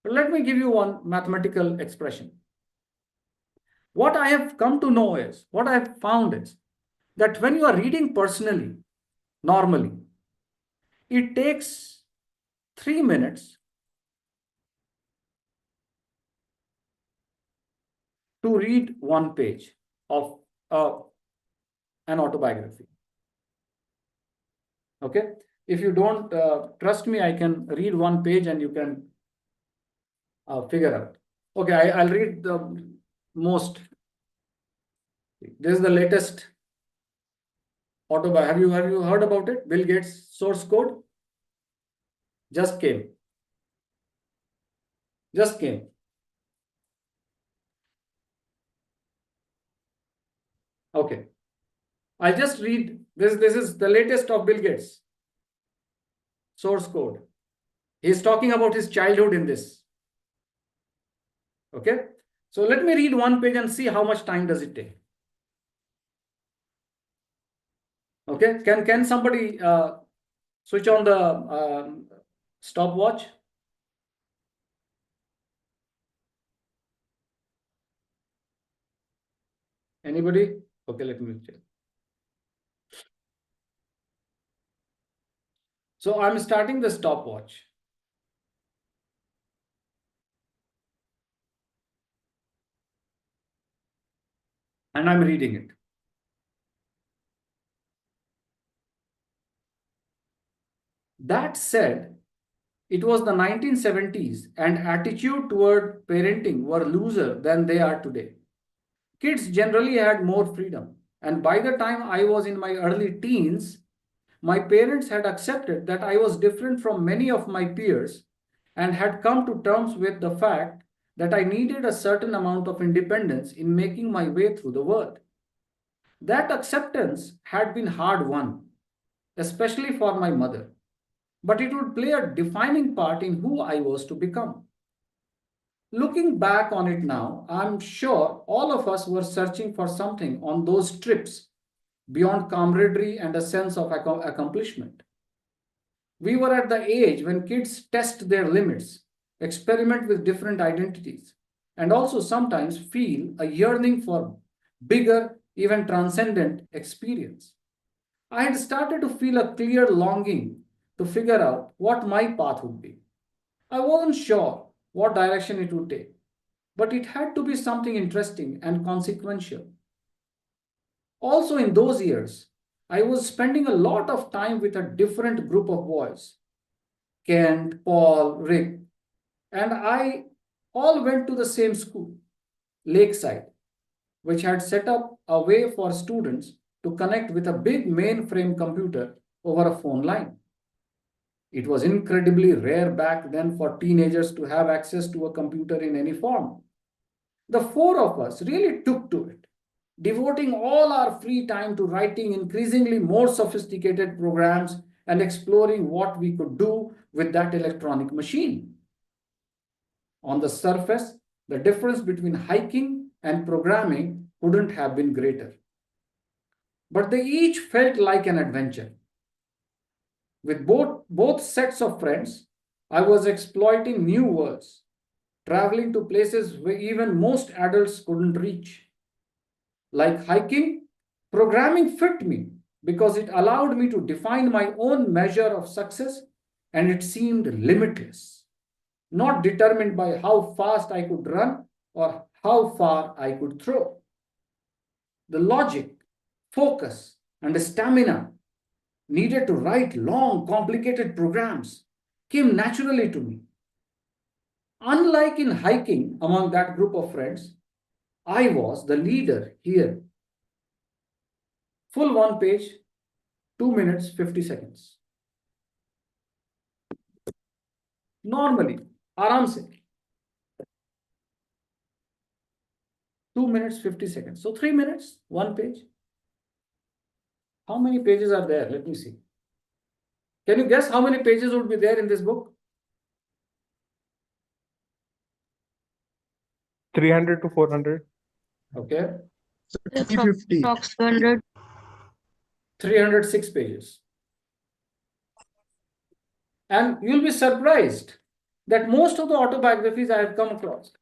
But let me give you one mathematical expression. What I have come to know is, what I have found is that when you are reading personally, normally, it takes 3 minutes to read 1 page of an autobiography. Okay. If you don't trust me, I can read 1 page and you can figure out. Okay, I'll read the most. This is the latest autobiography. Have you heard about it? Bill Gates source code just came. Just came. Okay. I just read this. This is the latest of Bill Gates. Source code. He's talking about his childhood in this. Okay. So let me read one page and see how much time does it take. Okay. Can somebody switch on the stopwatch? Anybody? Okay, let me check. So I'm starting the stopwatch. And I'm reading it. That said, it was the 1970s and attitude toward parenting were looser than they are today. Kids generally had more freedom. And by the time I was in my early teens, my parents had accepted that I was different from many of my peers and had come to terms with the fact that I needed a certain amount of independence in making my way through the world. That acceptance had been hard won, especially for my mother, but it would play a defining part in who I was to become. Looking back on it now, I'm sure all of us were searching for something on those trips beyond camaraderie and a sense of accomplishment. We were at the age when kids test their limits, experiment with different identities, and also sometimes feel a yearning for bigger, even transcendent experience. I had started to feel a clear longing to figure out what my path would be. I wasn't sure what direction it would take, but it had to be something interesting and consequential. Also, in those years, I was spending a lot of time with a different group of boys: Kent, Paul, Rick, and I all went to the same school, Lakeside, which had set up a way for students to connect with a big mainframe computer over a phone line. It was incredibly rare back then for teenagers to have access to a computer in any form. The four of us really took to it, devoting all our free time to writing increasingly more sophisticated programs and exploring what we could do with that electronic machine. On the surface, the difference between hiking and programming couldn't have been greater. But they each felt like an adventure. With both sets of friends, I was exploiting new worlds, traveling to places where even most adults couldn't reach. Like hiking, programming fit me because it allowed me to define my own measure of success, and it seemed limitless, not determined by how fast I could run or how far I could throw. The logic, focus, and stamina needed to write long, complicated programs came naturally to me. Unlike in hiking among that group of friends, I was the leader here. Full one page, 2 minutes, 50 seconds. Normally, आराम से 2 minutes, 50 seconds. So 3 minutes, one page. How many pages are there? Let me see. Can you guess how many pages would be there in this book? 300 to 400. Okay. 350. Approx 100. 306 pages. And you'll be surprised that most of the autobiographies I have come across,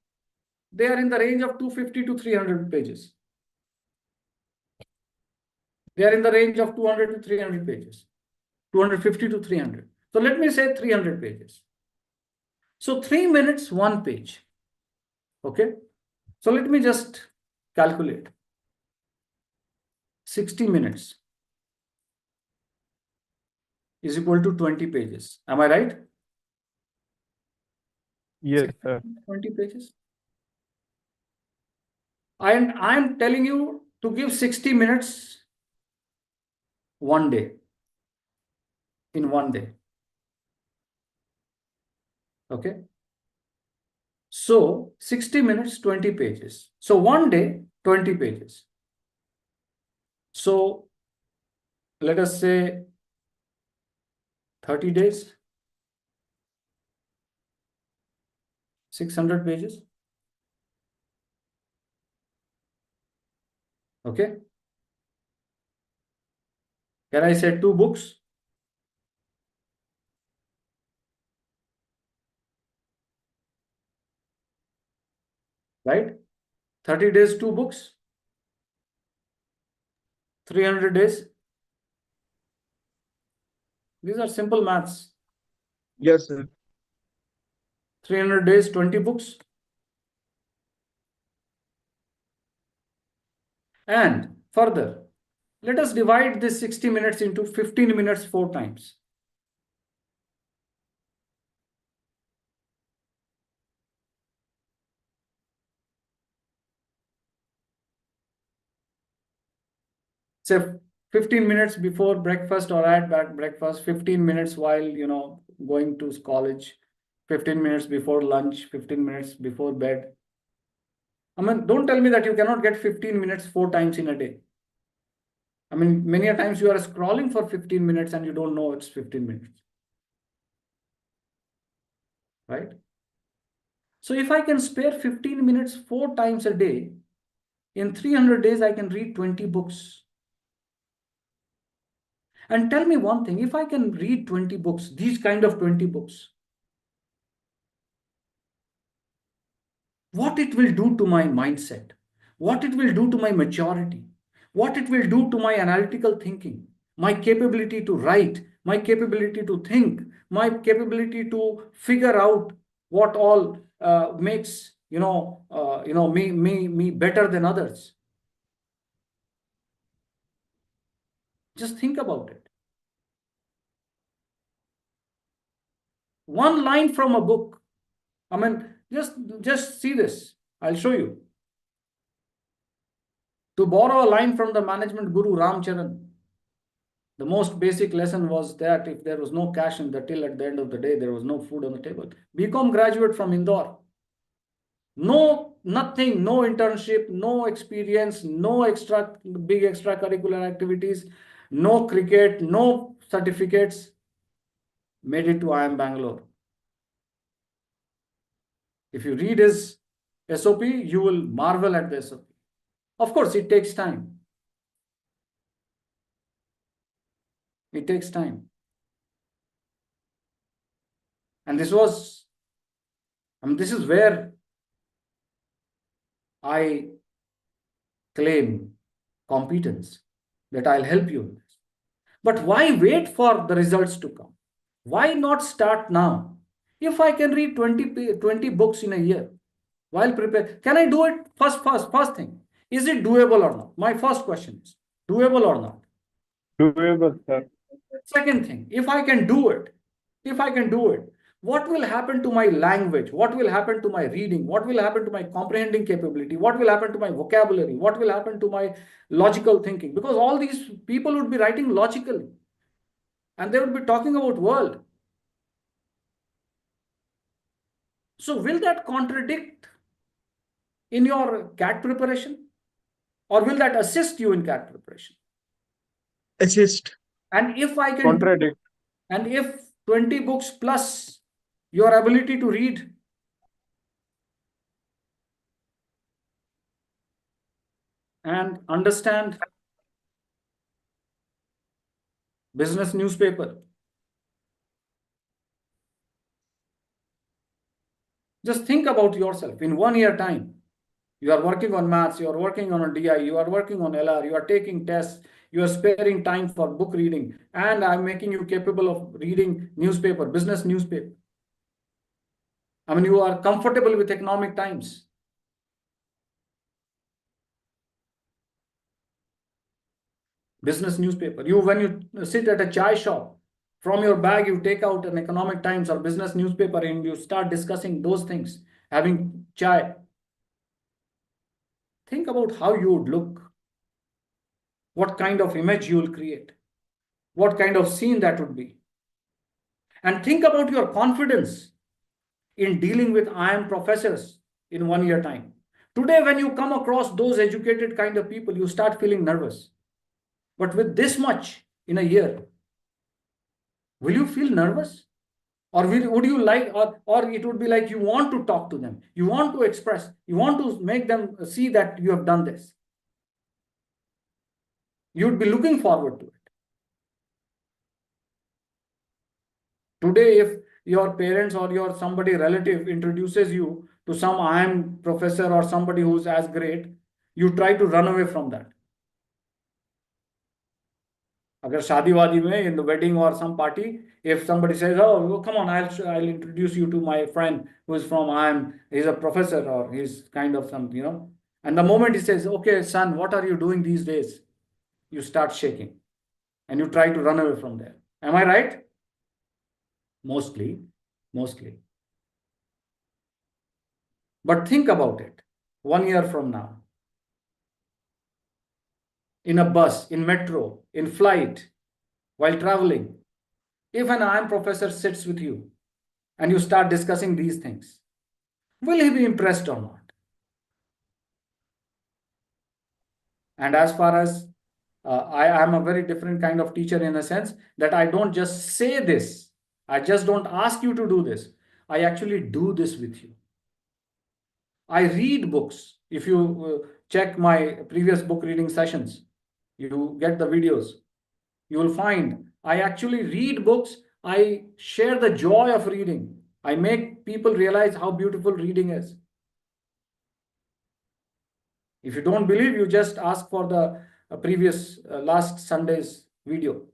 they are in the range of 250 to 300 pages. They are in the range of 200 to 300 pages, 250 to 300. So let me say 300 pages. So 3 minutes, one page. Okay. So let me just calculate. 60 minutes is equal to 20 pages. Am I right? Yes, sir. 20 pages. And I'm telling you to give 60 minutes one day, in one day. Okay. So 60 minutes, 20 pages. So one day, 20 pages. So let us say 30 days, 600 pages. Okay. Can I say 2 books? Right? 30 days, 2 books. 300 days. These are simple maths. Yes, sir. 300 days, 20 books. And further, let us divide this 60 minutes into 15 minutes 4 times. Say 15 minutes before breakfast or at breakfast, 15 minutes while, going to college, 15 minutes before lunch, 15 minutes before bed. I mean, don't tell me that you cannot get 15 minutes 4 times in a day. I mean, many a times you are scrolling for 15 minutes and you don't know it's 15 minutes. Right? So if I can spare 15 minutes 4 times a day, in 300 days, I can read 20 books. And tell me one thing, if I can read 20 books, these kind of 20 books, what it will do to my mindset, what it will do to my maturity, what it will do to my analytical thinking, my capability to write, my capability to think, my capability to figure out what all makes me better than others. Just think about it. One line from a book. I mean, just see this. I'll show you. To borrow a line from the management guru Ram Charan, the most basic lesson was that if there was no cash in the till at the end of the day, there was no food on the table. BCom graduate from Indore. No, nothing, no internship, no experience, no big extracurricular activities, no cricket, no certificates. Made it to IIM Bangalore. If you read his SOP, you will marvel at the SOP. Of course, it takes time. It takes time. And this is where I claim competence, that I'll help you in this. But why wait for the results to come? Why not start now? If I can read 20 books in a year while prepare, can I do it? First thing, is it doable or not? My first question is, doable or not? Doable, sir. Second thing, if I can do it, what will happen to my language? What will happen to my reading? What will happen to my comprehending capability? What will happen to my vocabulary? What will happen to my logical thinking? Because all these people would be writing logically and they would be talking about world. So will that contradict in your CAT preparation? Or will that assist you in CAT preparation? Assist. And if I can Contradict. and if 20 books plus your ability to read and understand business newspaper, just think about yourself in 1 year time. You are working on maths, you are working on a DI, you are working on LR, you are taking tests, you are sparing time for book reading, and I'm making you capable of reading newspaper, business newspaper. I mean, you are comfortable with economic times. Business newspaper. When you sit at a chai shop, from your bag, you take out an economic times or business newspaper and you start discussing those things, having chai. Think about how you would look, what kind of image you will create, what kind of scene that would be. And think about your confidence. in dealing with IIM professors in 1 year time. Today, when you come across those educated kind of people, you start feeling nervous. But with this much in a year, will you feel nervous? Or would you like, or it would be like you want to talk to them, you want to express, you want to make them see that you have done this. You'd be looking forward to it. Today, if your parents or your somebody relative introduces you to some IIM professor or somebody who's as great, you try to run away from that. Agar shadi wadi mein, in the wedding or some party, if somebody says, "Oh, come on, I'll introduce you to my friend who is from IIM, he's a professor or he's kind of some, and the moment he says, "Okay, son, what are you doing these days?" you start shaking and you try to run away from there. Am I right? Mostly. But think about it. 1 year from now, in a bus, in metro, in flight, while traveling, if an IIM professor sits with you and you start discussing these things, will he be impressed or not? And as far as I am a very different kind of teacher in a sense that I don't just say this, I just don't ask you to do this. I actually do this with you. I read books. If you check my previous book reading sessions, you get the videos, you will find I actually read books. I share the joy of reading. I make people realize how beautiful reading is. If you don't believe, you just ask for the previous last Sunday's video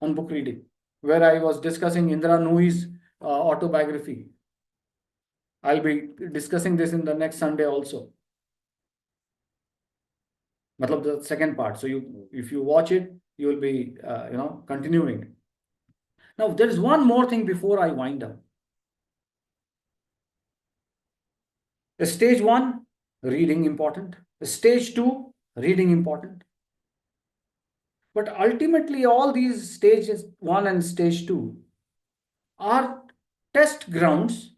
on book reading, where I was discussing Indra Nooyi's autobiography. I'll be discussing this in the next Sunday also. Matlab the second part. So if you watch it, you will be continuing it. Now there is one more thing before I wind up. Stage 1, reading important. Stage 2, reading important. But ultimately, all these stages 1 and stage 2 are test grounds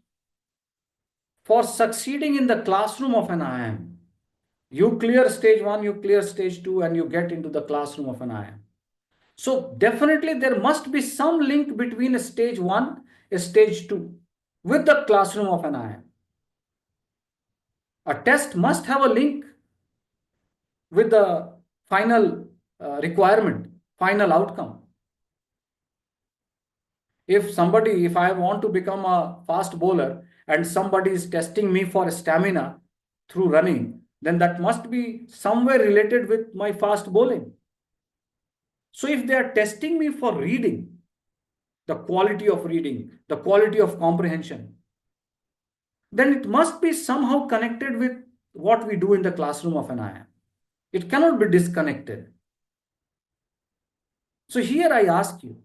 for succeeding in the classroom of an IIM. You clear stage 1, you clear stage 2, and you get into the classroom of an IIM. So definitely there must be some link between stage 1 and stage 2 with the classroom of an IIM. A test must have a link with the final requirement, final outcome. If I want to become a fast bowler and somebody is testing me for stamina through running, then that must be somewhere related with my fast bowling. So if they are testing me for reading, the quality of reading, the quality of comprehension, then it must be somehow connected with what we do in the classroom of an IIM. It cannot be disconnected. So here I ask you,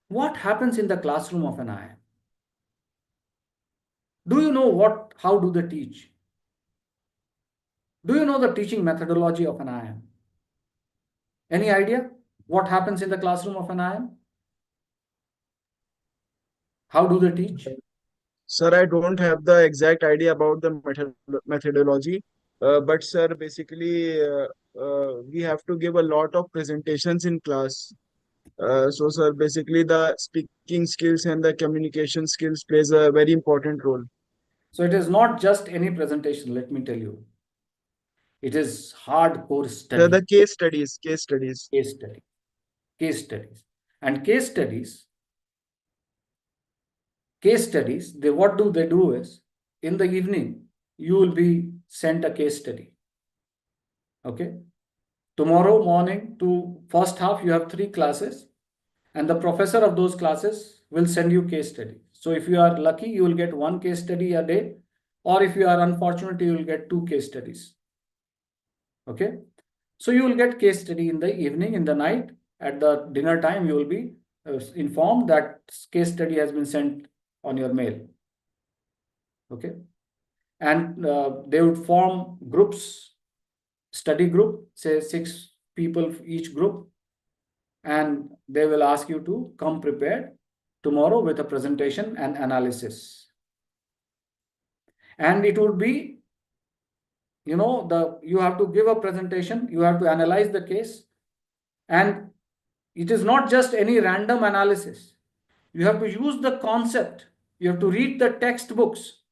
what happens in the classroom of an IIM? Do you know how do they teach? Do you know the teaching methodology of an IIM? Any idea what happens in the classroom of an IIM? How do they teach? Sir, I don't have the exact idea about the methodology, but sir, basically, we have to give a lot of presentations in class. So, sir, basically, the speaking skills and the communication skills plays a very important role. So it is not just any presentation, let me tell you. It is hardcore study. The case studies. Case studies. And case studies, what do they do is, in the evening, you will be sent a case study. Okay. Tomorrow morning to first half, you have 3 classes, and the professor of those classes will send you case study. So if you are lucky, you will get 1 case study a day, or if you are unfortunate, you will get 2 case studies. Okay. So you will get case study in the evening, in the night, at the dinner time, you will be informed that case study has been sent on your mail. Okay. And they would form groups, study group, say 6 people each group, and they will ask you to come prepared tomorrow with a presentation and analysis. And it would be, you have to give a presentation, you have to analyze the case, and it is not just any random analysis. You have to use the concept. You have to read the textbooks,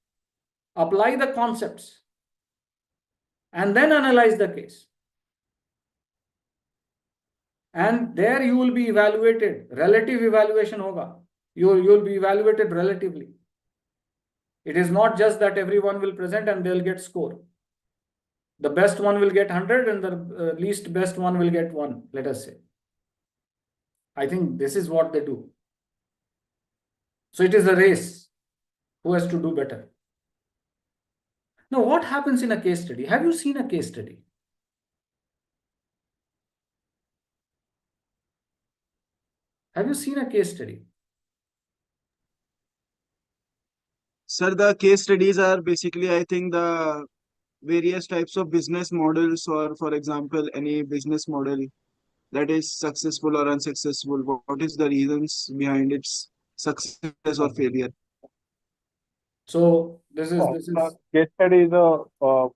apply the concepts, and then analyze the case. And there you will be evaluated. Relative evaluation hoga. You will be evaluated relatively. It is not just that everyone will present and they'll get score. The best one will get 100 and the least best one will get 1, let us say. I think this is what they do. So it is a race. Who has to do better? Now, what happens in a case study? Have you seen a case study? Have you seen a case study? Sir, the case studies are basically, I think, the various types of business models, or for example, any business model that is successful or unsuccessful. What is the reasons behind its success or failure? So this is Case study is a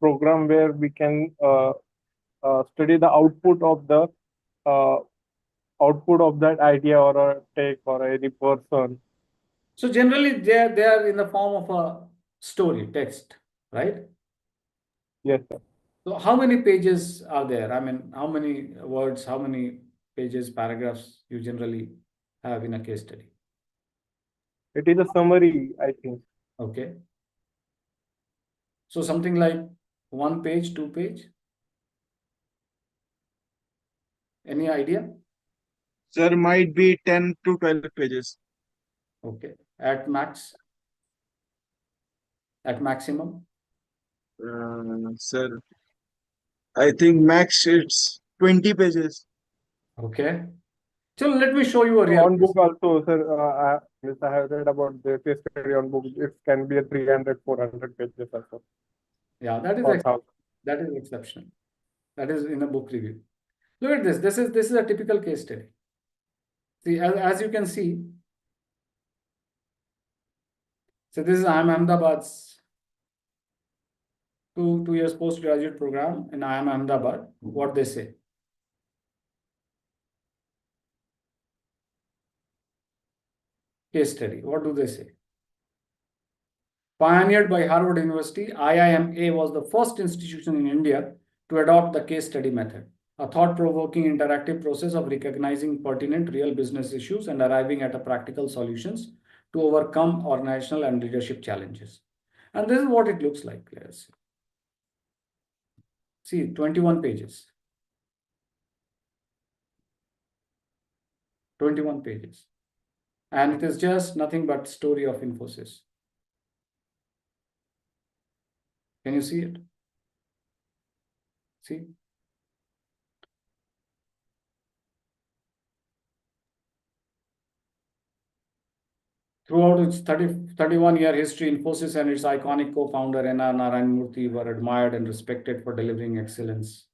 program where we can study the uh, output of that idea or a take or any person. so generally they are in the form of a story text, right? Yes, sir. So how many pages are there? I mean, how many words, how many pages, paragraphs you generally have in a case study? It is a summary, I think. Okay. So something like 1 page, 2 page. Any idea? Sir, might be 10 to 12 pages. Okay. At max? At maximum? Sir, I think max it's 20 pages. Okay. So let me show you a real On case. book also, sir, I have read about the case study on book. It can be a 300, 400 pages also. Yeah, that is Or 1,000. that is exceptional. That is in a book review. Look at this. This is a typical case study. See, as you can see, so this is IIM Ahmedabad's two years postgraduate program in IIM Ahmedabad. What they say. Case study. What do they say? Pioneered by Harvard University, IIMA was the first institution in India to adopt the case study method, a thought-provoking interactive process of recognizing pertinent real business issues and arriving at a practical solutions to overcome organizational and leadership challenges. And this is what it looks like. Let's see, 21 pages. 21 pages. And it is just nothing but story of Infosys. Can you see it? See? Throughout its 31-year history, Infosys and its iconic co-founder N.R. Narayanamurthy were admired and respected for delivering excellence.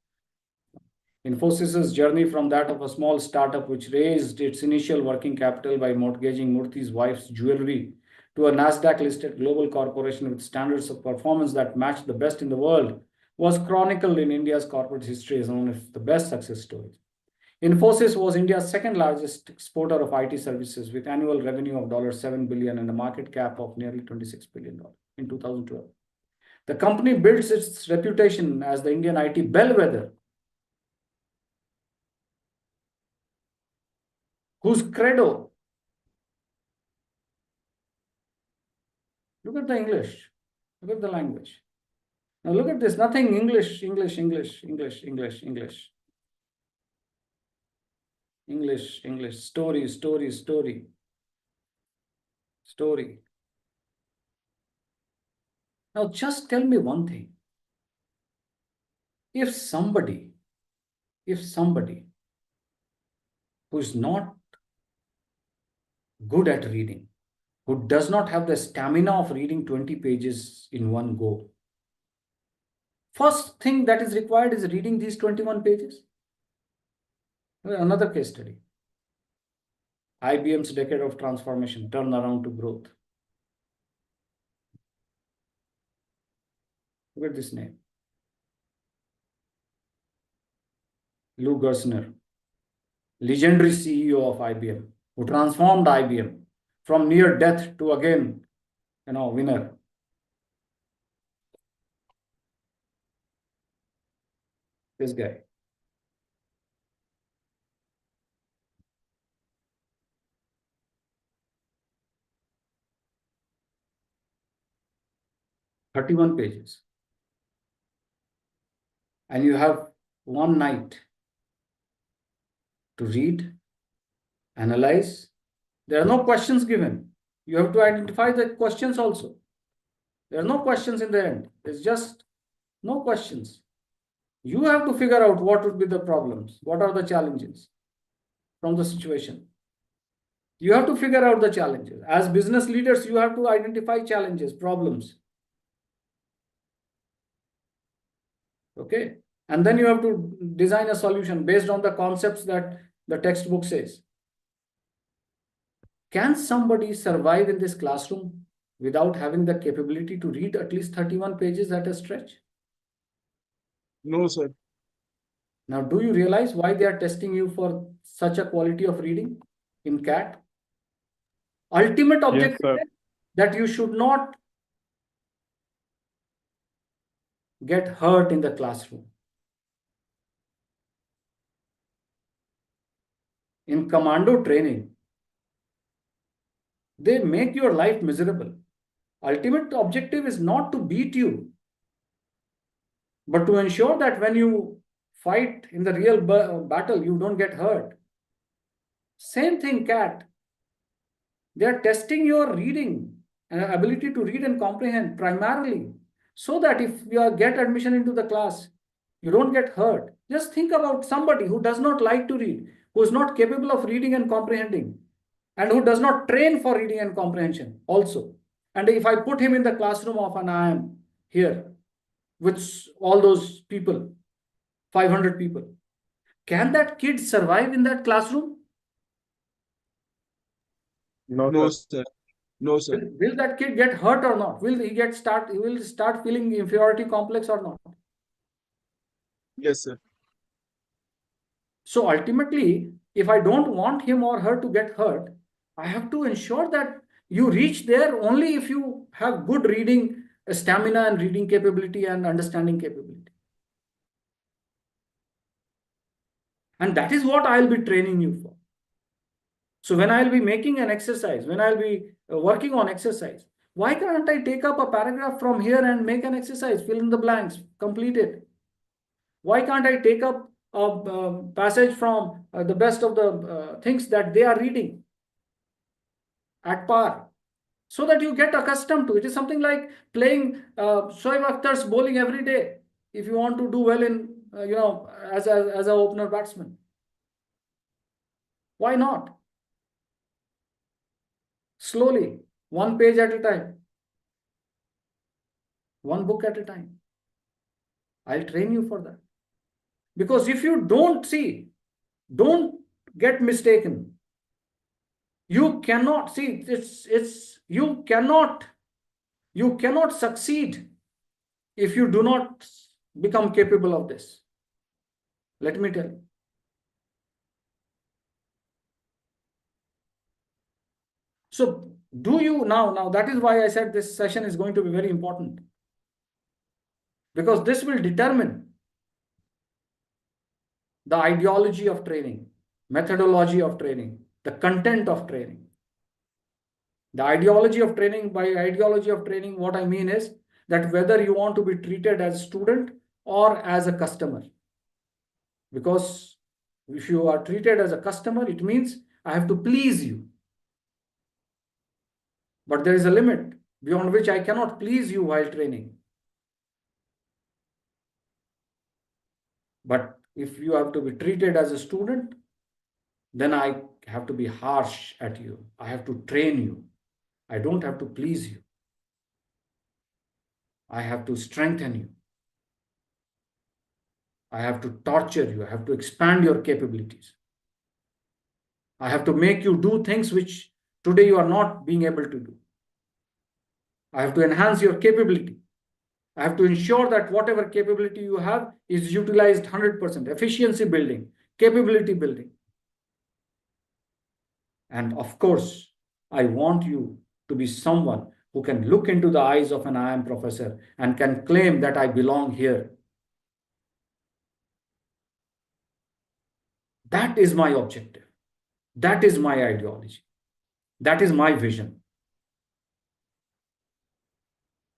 Infosys's journey from that of a small startup which raised its initial working capital by mortgaging Murthy's wife's jewelry to a Nasdaq-listed global corporation with standards of performance that matched the best in the world was chronicled in India's corporate history as one of the best success stories. Infosys was India's second largest exporter of IT services with annual revenue of $7 billion and a market cap of nearly $26 billion in 2012. The company built its reputation as the Indian IT bellwether, whose credo, look at the English, look at the language. Now look at this, nothing English, English, English, English, English, English. English, English, story, story, story, story. Now just tell me one thing. If somebody who is not good at reading, who does not have the stamina of reading 20 pages in one go, first thing that is required is reading these 21 pages. Another case study. IBM's decade of transformation, turnaround to growth. Look at this name. Lou Gerstner, legendary CEO of IBM, who transformed IBM from near death to again, winner. This guy. "31 pages. And you have one night to read, analyze. There are no questions given. You have to identify the questions also. There are no questions in the end. It's just no questions. You have to figure out what would be the problems, what are the challenges from the situation. You have to figure out the challenges. As business leaders, you have to identify challenges, problems. Okay. And then you have to design a solution based on the concepts that the textbook says. Can somebody survive in this classroom without having the capability to read at least 31 pages at a stretch? No, sir. Now, do you realize why they are testing you for such a quality of reading in CAT? Ultimate Yes, objective sir. is that you should not get hurt in the classroom. In commando training, they make your life miserable. Ultimate objective is not to beat you, but to ensure that when you fight in the real battle, you don't get hurt. Same thing, CAT. They are testing your reading and ability to read and comprehend primarily, so that if you get admission into the class, you don't get hurt. Just think about somebody who does not like to read, who is not capable of reading and comprehending, and who does not train for reading and comprehension also. And if I put him in the classroom of an IIM here with all those people, 500 people, can that kid survive in that classroom? No, No, sir. sir. No, sir. Will that kid get hurt or not? Will he start feeling inferiority complex or not? Yes, sir. So ultimately, if I don't want him or her to get hurt, I have to ensure that you reach there only if you have good reading stamina and reading capability and understanding capability. And that is what I'll be training you for. So when I'll be making an exercise, when I'll be working on exercise, why can't I take up a paragraph from here and make an exercise, fill in the blanks, complete it? Why can't I take up a passage from the best of the things that they are reading at par, so that you get accustomed to it? It is something like playing Shoaib Akhtar's bowling every day if you want to do well in, as an opener batsman. Why not? Slowly, one page at a time, one book at a time. I'll train you for that. Because if you don't don't get mistaken. You cannot see, you cannot succeed if you do not become capable of this. Let me tell you. So do you now that is why I said this session is going to be very important, because this will determine the ideology of training, methodology of training, the content of training. The ideology of training, by ideology of training, what I mean is that whether you want to be treated as a student or as a customer. Because if you are treated as a customer, it means I have to please you. But there is a limit beyond which I cannot please you while training. But if you have to be treated as a student, then I have to be harsh at you. I have to train you. I don't have to please you. I have to strengthen you. I have to torture you. I have to expand your capabilities. I have to make you do things which today you are not being able to do. I have to enhance your capability. I have to ensure that whatever capability you have is utilized 100%, efficiency building, capability building. And of course, I want you to be someone who can look into the eyes of an IIM professor and can claim that I belong here. That is my objective. That is my ideology. That is my vision.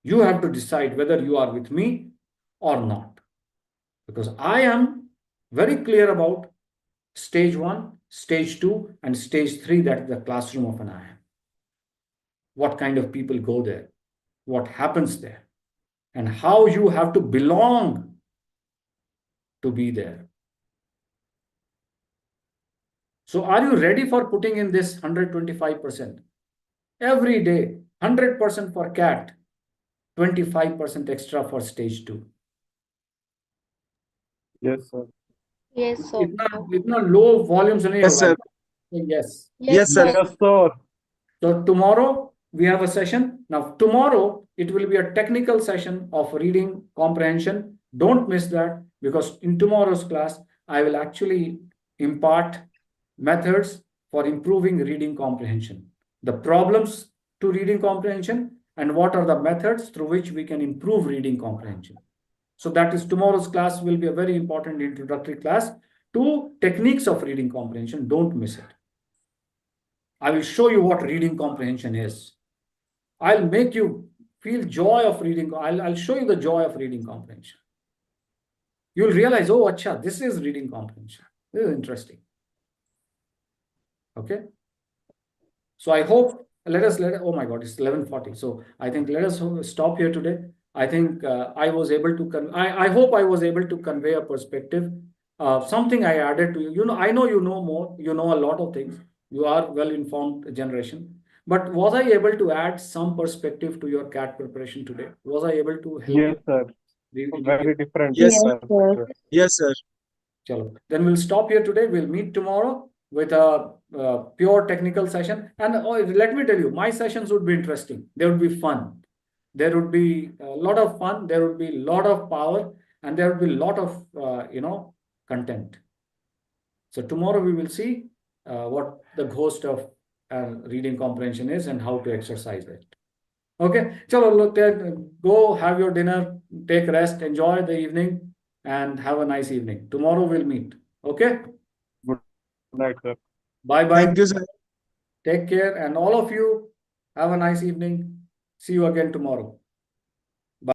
You have to decide whether you are with me or not. Because I am very clear about stage 1, stage 2, and stage 3, that is the classroom of an IIM. What kind of people go there? What happens there? And how you have to belong to be there. So are you ready for putting in this 125%? Every day, 100% for CAT, 25% extra for stage 2. Yes, sir. Yes, sir. इतना low volumes नहीं Yes, होगा. sir. Yes. Yes, sir. Yes, sir. So tomorrow we have a session. Now tomorrow it will be a technical session of reading comprehension. Don't miss that, because in tomorrow's class I will actually impart methods for improving reading comprehension, the problems to reading comprehension, and what are the methods through which we can improve reading comprehension. So that is tomorrow's class will be a very important introductory class to techniques of reading comprehension. Don't miss it. I will show you what reading comprehension is. I'll make you feel joy of reading. I'll show you the joy of reading comprehension. You'll realize, oh, acha, this is reading comprehension. This is interesting. Okay. So I hope, oh my God, it's 11:40. So I think let us stop here today. I think I was able to, I hope I was able to convey a perspective, something I added to you. You know, I know you know more, you know a lot of things. You are well-informed generation. But was I able to add some perspective to your CAT preparation today? Was I able to help Yes, sir. you? Very different. Yes, Yes, sir. sir. Yes, sir. Chalo. Then we'll stop here today. We'll meet tomorrow with a pure technical session. And let me tell you, my sessions would be interesting. They would be fun. There would be a lot of fun. There would be a lot of power, and there would be a lot of content. So tomorrow we will see what the ghost of reading comprehension is and how to exercise it. Okay, chalo, look, go have your dinner, take rest, enjoy the evening, and have a nice evening. Tomorrow we'll meet. Okay, Good night, sir. bye bye. Thank you, sir. Take care, and all of you have a nice evening. See you again tomorrow.